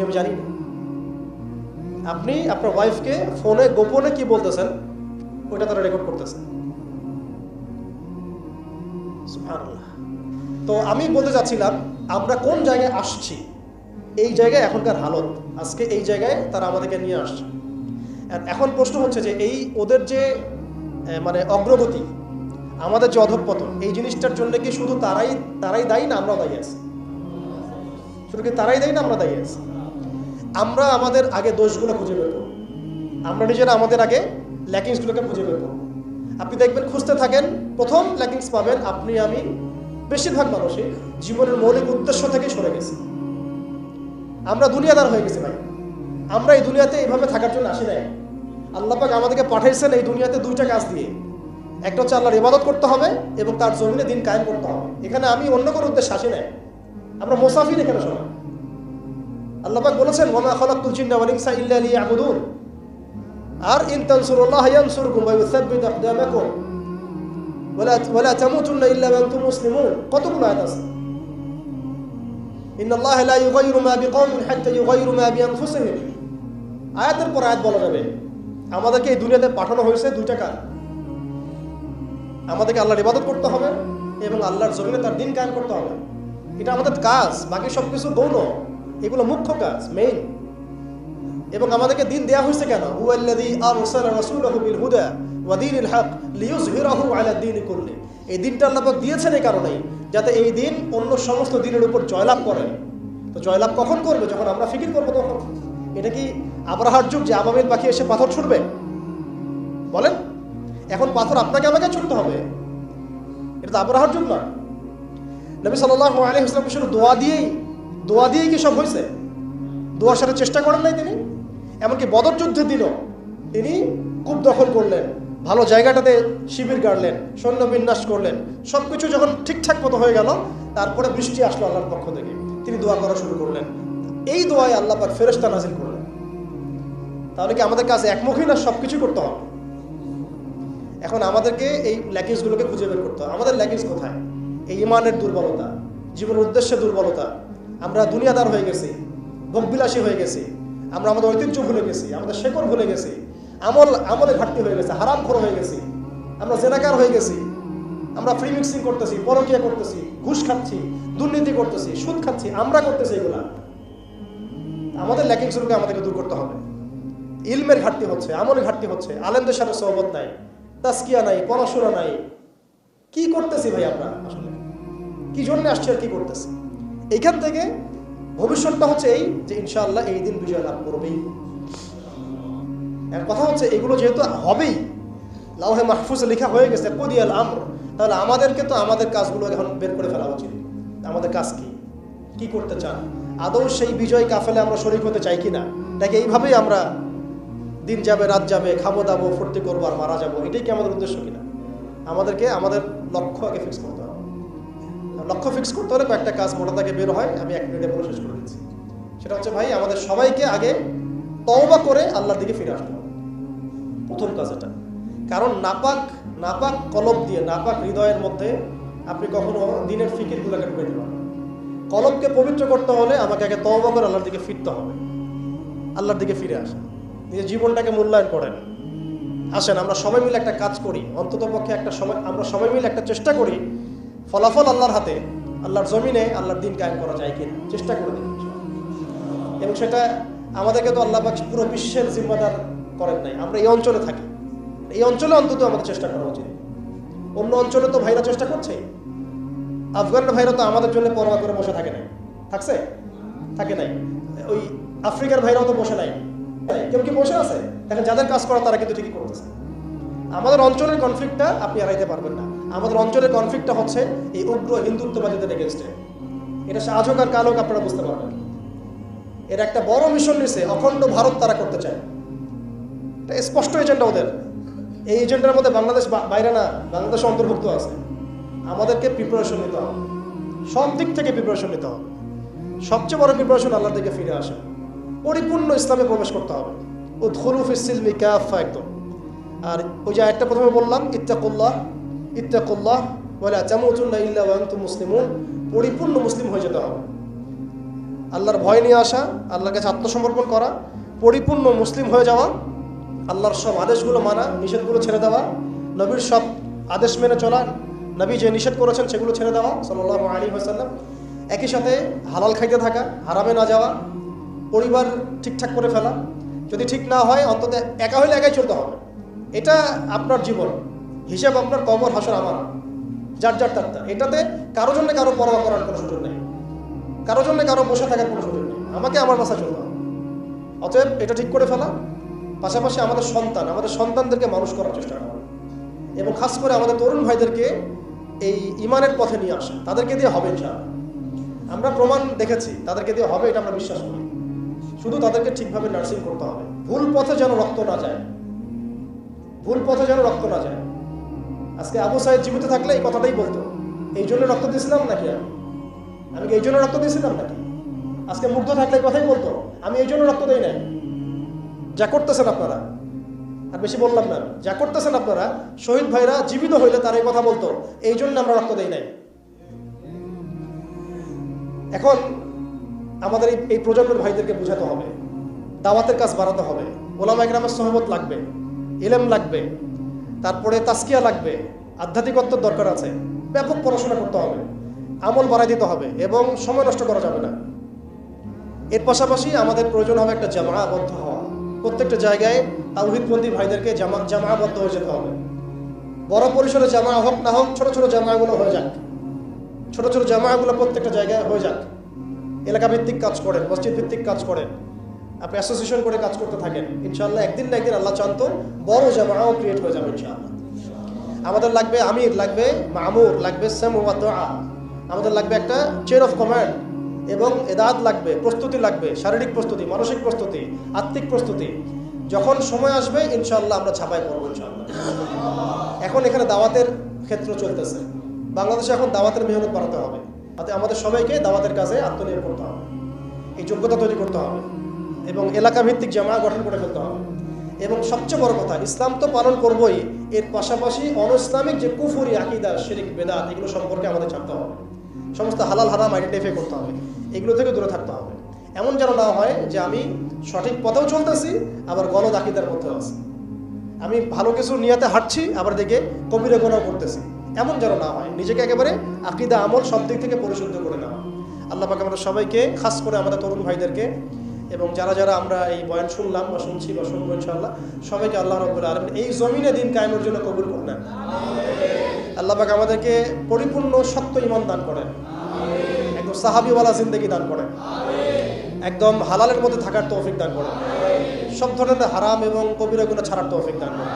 আমি জানি না। আপনি আপনার ওয়াইফকে ফোনে গোপনে কি বলতেছেন, ওইটা তারা রেকর্ড করতেছে। সুবহানাল্লাহ। তো আমি বলতে চাচ্ছিলাম আমরা কোন জায়গায় আসছি, এই জায়গায় এখনকার হালত, আজকে এই জায়গায় তারা আমাদেরকে নিয়ে আসছে। এখন প্রশ্ন হচ্ছে যে এই ওদের যে মানে অগ্রগতি, আমাদের যে অধঃপতন, এই জিনিসটার জন্য কি শুধু তারাই দায়ী না আমরাও দায়ী আছি? শুধু কি তারাই দায়ী না আমরা দায়ী আছি? আমরা আমাদের আগে দোষগুলো খুঁজে বের করব, আমরা নিজেরা আমাদের আগে ল্যাকিংসগুলোকে খুঁজে বের করব। আপনি দেখবেন, খুঁজতে থাকেন, প্রথম ল্যাকিংস পাবেন আপনি, আমি, বেশিরভাগ মানুষই জীবনের মৌলিক উদ্দেশ্য থেকে সরে গেছি। আমরা দুনিয়াদার হয়ে গেছি ভাই। আমরা এই দুনিয়াতে এইভাবে থাকার জন্য আসি নাই। আল্লাহ পাক আমাদেরকে পাঠাইছেন এই দুনিয়াতে দুইটা কাজ দিয়ে। একটা হচ্ছে আল্লাহর ইবাদত করতে হবে এবং তার জমিনে দিন কায়েম করতে হবে। এখানে আমি অন্য কোনো উদ্দেশ্যে আসি নাই, আমরা মুসাফির এখানে সবাই। আল্লাহ পাক বলেছেন, ওয়া মা খালাকতুল জিন্না ওয়াল ইনসা ইল্লা লিয়াবুদুন, আর ইন তানসুরুল্লাহ ইয়ানসুরকুম ওয়া ইউসাব্বিত আকদামাকুম ওয়া লা তামুতুন্না ইল্লা ওয়া আনতুম মুসলিমুন। কতগুলো আয়াত আছে। ইন্নাল্লাহা লা ইউগাইয়িরু মা বিকওমিন হাত্তা ইউগাইয়িরু মা বিআনফুসিহিম। আয়াতের পর আয়াত বলা যাবে আমাদেরকে এই দুনিয়াতে পাঠানো হয়েছে দুইটা কাজ। আমাদেরকে আল্লাহর ইবাদত করতে হবে এবং আল্লাহর জমিনে তার দিন কায়েম করতে হবে। এটা আমাদের কাজ, বাকি সবকিছু গৌণ, এগুলো মুখ্য কাজ, মেইন। এবং আমাদেরকে দিন দেয়া হয়েছে কেন? হুয়াল্লাযী আরসালা রাসূলাহু বিল হুদা ওয়া দীনিল হক লিইয়ুযহিরাহু আলা দ্বীনি কুল্লি। এই দিনটা আল্লাহ পাক দিয়েছেন এই কারণেই যাতে এই দিন অন্য সমস্ত দিনের উপর জয়লাভ করে। তো জয়লাভ কখন করবে? যখন আমরা ফিকির করবো তখন। এটা কি আবরাহার যুগ যে আবাবিল পাখি এসে পাথর ছুটবে? বলেন, এখন পাথর আপনাকে আমাকে ছুটতে হবে? এটা তো আবরাহার যুগ না। নবী সাল্লাল্লাহু আলাইহি ওয়াসাল্লাম শুধু দোয়া দিয়েই কি সব হয়েছে? দোয়ার সাথে চেষ্টা করেন নাই তিনি? এমনকি বদর যুদ্ধের দিনও তিনি কূপ দখল করলেন, ভালো জায়গাটাতে শিবির গাড়লেন, সৈন্য বিন্যাস করলেন। সবকিছু যখন ঠিকঠাক মতো হয়ে গেল, তারপরে বৃষ্টি আসলো আল্লাহর পক্ষ থেকে, তিনি দোয়া করা শুরু করলেন। এই দোয়ায় আল্লাহ পাক ফেরেশতা নাজিল করলেন। তাহলে কি আমাদের কাছে একমুখী না সবকিছু করতে হবে? এখন আমাদেরকে এই ল্যাকিংসগুলোকে খুঁজে বের করতে হবে। আমাদের ল্যাকিংস কোথায়? এই ইমানের দুর্বলতা, জীবনের উদ্দেশ্যে দুর্বলতা। আমরা দুনিয়াদার হয়ে গেছি, ভোগবিলাসী হয়ে গেছি, আমরা আমাদের ঐতিহ্য ভুলে গেছি, আমাদের শেকড় ভুলে গেছি, আমলে ঘাটতি হয়ে গেছে, হারামখোর হয়ে গেছি, আমরা জেনাকার হয়ে গেছি, আমরা ফ্রি মিক্সিং করতেছি, পরকীয়া করতেছি, ঘুষ খাচ্ছি, দুর্নীতি করতেছি, সুদ খাচ্ছি, আমরা করতেছি এগুলা। আমাদের ল্যাকিংসগুলোকে আমাদেরকে দূর করতে হবে। ইলমের ঘাটতি হচ্ছে, আমলের ঘাটতি হচ্ছে, আলেমদের সাথে সোহবত নাই, তাসকিয়া নাই, পড়াশোনা নাই। কি করতেছি ভাই আমরা? আসলে কি জন্য আসছি আর কি করতেছি? এইখান থেকে ভবিষ্যৎটা হচ্ছে এই যে ইনশাআল্লাহ এই দিন বিজয় লাভ করবেই। এক কথা হচ্ছে এগুলো যেহেতু হবেই, লাওহে মাহফুজে লেখা হয়ে গেছে কুদিয়াল আমর, তাহলে আমাদেরকে তো আমাদের কাজগুলো এখন বের করে ফেলা উচিত। আমাদের কাজ কি করতে চান? আদৌ সেই বিজয় কাফেলে আমরা শরীক হতে চাই কিনা? নাকি এইভাবেই আমরা দিন যাবে রাত যাবে, খাবো দাবো, ফুর্তি করবো আর মারা যাবো, এটাই কি আমাদের উদ্দেশ্য কিনা? আমাদেরকে আমাদের লক্ষ্য আগে ফিক্স করতে হবে। লক্ষ্য ফিক্স করতে হলে কয়েকটা কাজ মোটা থেকে বের হয়, আমি 1 মিনিটে বলে শেষ করে দিচ্ছি। সেটা হচ্ছে ভাই, আমাদের সবাইকে আগে তওবা করে আল্লাহর দিকে ফিরে আসতে হবে, প্রথম কাজ এটা। কারণ নাপাক কলব দিয়ে, নাপাক হৃদয়ের মধ্যে আপনি কখনো দিনের ফিকিরগুলোকে ঢুকে দিতে পারবেন। কলবকে পবিত্র করতে হলে আমাকে আগে তওবা করে আল্লাহর দিকে ফিরতে হবে, আল্লাহর দিকে ফিরে আসেন, নিজের জীবনটাকে মূল্যায়ন করেন। আসেন আমরা সবাই মিলে একটা কাজ করি, অন্তত পক্ষে একটা সময় আমরা সবাই মিলে একটা চেষ্টা করি, ফলাফল আল্লাহর হাতে, আল্লাহর জমিনে আল্লাহর দিন কায়েম করা যায় কিনা চেষ্টা করে দেখি। এবং সেটা আমাদেরকে তো আল্লাহ পাক পুরো বিশ্বের জিম্মাদার করেন নাই, আমরা এই অঞ্চলে থাকি, এই অঞ্চলে অন্তত আমাদের চেষ্টা করা উচিত। অন্য অঞ্চলে তো ভাইরা চেষ্টা করছে, আফগানের ভাইরা তো আমাদের জন্য পরোয়া করে বসে থাকে নাই, ওই আফ্রিকার ভাইরাও তো বসে নাই, কেউ কি বসে আছে? দেখেন যাদের কাজ করা তারা কিন্তু ঠিকই করতেছে। আমাদের অঞ্চলের কনফ্লিক্টটা আপনি এড়াইতে পারবেন না। আমাদের অঞ্চলের কনফ্লিক্টটা হচ্ছে এই উগ্র হিন্দুত্ববাদীদের এগেনস্টে। এটা আজ হোক আর কাল হোক আপনারা বুঝতে পারবেন। এর একটা বড় মিশন নিছে, অখণ্ড ভারত তারা করতে চায়, এটা স্পষ্ট এজেন্ডা ওদের। এই এজেন্ডার মধ্যে বাংলাদেশ বাইরে না, বাংলাদেশ অন্তর্ভুক্ত আছে। আমাদেরকে প্রিপারেশন নিতে হবে, সব দিক থেকে প্রিপারেশন নিতে হবে। সবচেয়ে বড় প্রিপারেশন আল্লাহর দিকে ফিরে আসা, পরিপূর্ণ ইসলামে প্রবেশ করতে হবে। উদখুলু ফিস সিলমি কাফা, একদম। আর ওই যে একটা প্রথমে বললাম, ইত্তাকুল্লাহ ওয়া লা তামুতুন্না ইল্লা ওয়া আনতুম মুসলিমুন, পরিপূর্ণ মুসলিম হয়ে যেতে হবে। আল্লাহর ভয় নিয়ে আসা, আল্লাহর কাছে আত্মসমর্পণ করা, পরিপূর্ণ মুসলিম হয়ে যাওয়া, আল্লাহর সব আদেশগুলো মানা, নিষেধগুলো ছেড়ে দেওয়া, নবীর সব আদেশ মেনে চলা, নবী যে নিষেধ করেছেন সেগুলো ছেড়ে দেওয়া সাল্লাল্লাহু আলাইহি ওয়াসাল্লাম। একই সাথে হালাল খাইতে থাকা, হারামে না যাওয়া, পরিবার ঠিকঠাক করে ফেলা, যদি ঠিক না হয় অন্তত একা হলে একাই চলতে হবে। এটা আপনার জীবন, হিসাব আপনার, কবর হাসর আমার, যার যার তার। এটাতে কারো জন্য কারো পরোয়া করার কোনো সুযোগ নেই, কারো জন্য কারো বসে থাকার কোনো সুযোগ নেই। আমাকে আমার বাসা চলতে হবে। অতএব এটা ঠিক করে ফেলা, পাশাপাশি আমাদের সন্তানদেরকে মানুষ করার চেষ্টা করা, এবং খাস করে আমাদের তরুণ ভাইদেরকে এই ইমানের পথে নিয়ে আসা। তাদেরকে দিয়ে হবে ইনশাআল্লাহ, আমরা প্রমাণ দেখেছি তাদেরকে দিয়ে হবে, এটা আমরা বিশ্বাস করি। শুধু তাদেরকে ঠিকভাবে নার্সিং করতে হবে, ভুল পথে যেন রক্ত না যায়, ভুল পথে যেন রক্ত না যায়। আজকে আবু সাইদ জীবিত থাকলে এই কথাটাই বলতো, এই জন্য রক্ত দিয়েছিলাম নাকি, আমি এই জন্য রক্ত দিয়েছিলাম নাকি। আজকে মুগ্ধ থাকলে এই কথাই বলতো, আমি এই জন্য রক্ত দেই নাই। যা করতেছেন আপনারা, আর বেশি বললাম না, যা করতেছেন আপনারা, শহীদ ভাইরা জীবিত হইলে তার এই কথা বলতো, এই জন্য আমরা রক্ত দেই নাই। এখন আমাদের এই প্রজন্মের ভাইদেরকে বোঝাতে হবে, দাওয়াতের কাজ বাড়াতে হবে, ওলামা ইকরামের সহবত লাগবে, ইলম লাগবে, তারপরে তাসকিয়া লাগবে, আধ্যাত্মিকত্বের দরকার আছে, ব্যাপক পড়াশোনা করতে হবে, আমল বাড়াই দিতে হবে, এবং সময় নষ্ট করা যাবে না। এর পাশাপাশি আমাদের প্রয়োজন হবে একটা জামাআবদ্ধ হওয়া। প্রত্যেকটা জায়গায় তাওহীদপন্থী ভাইদেরকে জামাআবদ্ধ হয়ে যেতে হবে। বড় পরিসরে জামা হোক না হোক, ছোট ছোট জামাগুলো হয়ে যাক, ছোট ছোট জামাগুলো প্রত্যেকটা জায়গায় হয়ে যাক। এলাকা ভিত্তিক কাজ করেন, মসজিদ ভিত্তিক কাজ করেন, আপনি অ্যাসোসিয়েশন করে কাজ করতে থাকেন, ইনশাআল্লাহ একদিন না একদিন আল্লাহ চান তো বড় জামাও ক্রিয়েট হয়ে যাবে ইনশাআল্লাহ। আমাদের লাগবে আমির, লাগবে মামুর, লাগবে সামু ওয়া দুআ, আমাদের লাগবে একটা চেইন অফ কমান্ড, এবং এদাত লাগবে, প্রস্তুতি লাগবে, শারীরিক প্রস্তুতি, মানসিক প্রস্তুতি, আত্মিক প্রস্তুতি। যখন সময় আসবে ইনশাআল্লাহ আমরা ছাপাই করবো ইনশাআল্লাহ। এখন এখানে দাওয়াতের ক্ষেত্র চলতেছে, বাংলাদেশে এখন দাওয়াতের মেহনত বাড়াতে হবে, তাতে আমাদের সবাইকে দাওয়াতের কাজে আত্মনিয়োগ করতে হবে, এই যোগ্যতা তৈরি করতে হবে, এবং এলাকা ভিত্তিক জামা গঠন করে ফেলতে হবে। এবং সবচেয়ে বড় কথা, ইসলাম তো পালন করবোই, এর পাশাপাশি অনইসলামিক যে কুফরি আকীদা, শিরক, বেদাত, এগুলো সম্পর্কে আমাদের জানতে হবে। সমস্ত হালাল হারাম আইডেন্টিফাই করতে হবে, এগুলো থেকে দূরে থাকতে হবে। এমন যেন না হয় যে আমি সঠিক পথেও চলতেছি, আবার গলদ আকীদার মধ্যেও আছি, আমি ভালো কিছু নিয়াতে হাঁটছি, আবার দেখে কবিরা গুনাহ করতেছি। এমন যেন না হয়, নিজেকে একেবারে আকীদা আমল সব দিক থেকে পরিশুদ্ধ করে নেওয়া। আল্লাহ পাক আমাদের সবাইকে, খাস করে আমাদের তরুণ ভাইদেরকে, এবং যারা যারা আমরা এই বয়ান শুনলাম বা শুনছি বা শুনবো ইনশাআল্লাহ, সবাইকে আল্লাহ রাব্বুল আলামিন এই জমিনে দিন কায়েমের জন্য কবুল করে নেন। আল্লাহ পাক আমাদেরকে পরিপূর্ণ সত্য ঈমান দান করেন, একদম সাহাবীওয়ালা জিন্দেগি দান করেন, একদম হালালের মধ্যে থাকার তৌফিক দান করেন, সব ধরনের হারাম এবং কবিরা গুনাহ ছাড়ার তৌফিক দান করেন,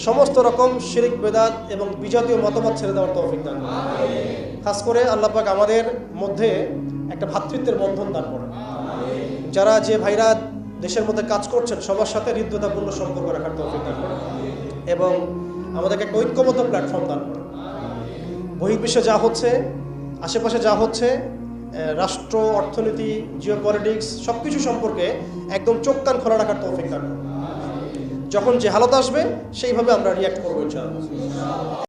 সমস্ত রকম শিরক, বেদাত এবং বিজাতীয় মতবাদ ছেড়ে দেওয়ার তৌফিক দান করেন। খাস করে আল্লাহ পাক আমাদের মধ্যে একটা ভ্রাতৃত্বের বন্ধন দান করেন। যারা যে ভাইরা দেশের মধ্যে কাজ করছেন, সবার সাথে হৃদ্যতাপূর্ণ সম্পর্ক রাখার তৌফিক দান করেন, এবং আমাদেরকে একটা ঐক্যবদ্ধ প্ল্যাটফর্ম দান করেন। বহির্বিশ্বে যা হচ্ছে, আশেপাশে যা হচ্ছে, রাষ্ট্র, অর্থনীতি, জিওপলিটিক্স, সব কিছু সম্পর্কে একদম চোখ কান খোলা রাখার তৌফিক দান করেন। যখন যে হালত আসবে সেইভাবে আমরা রিয়াক্ট করবো ইনশাআল্লাহ।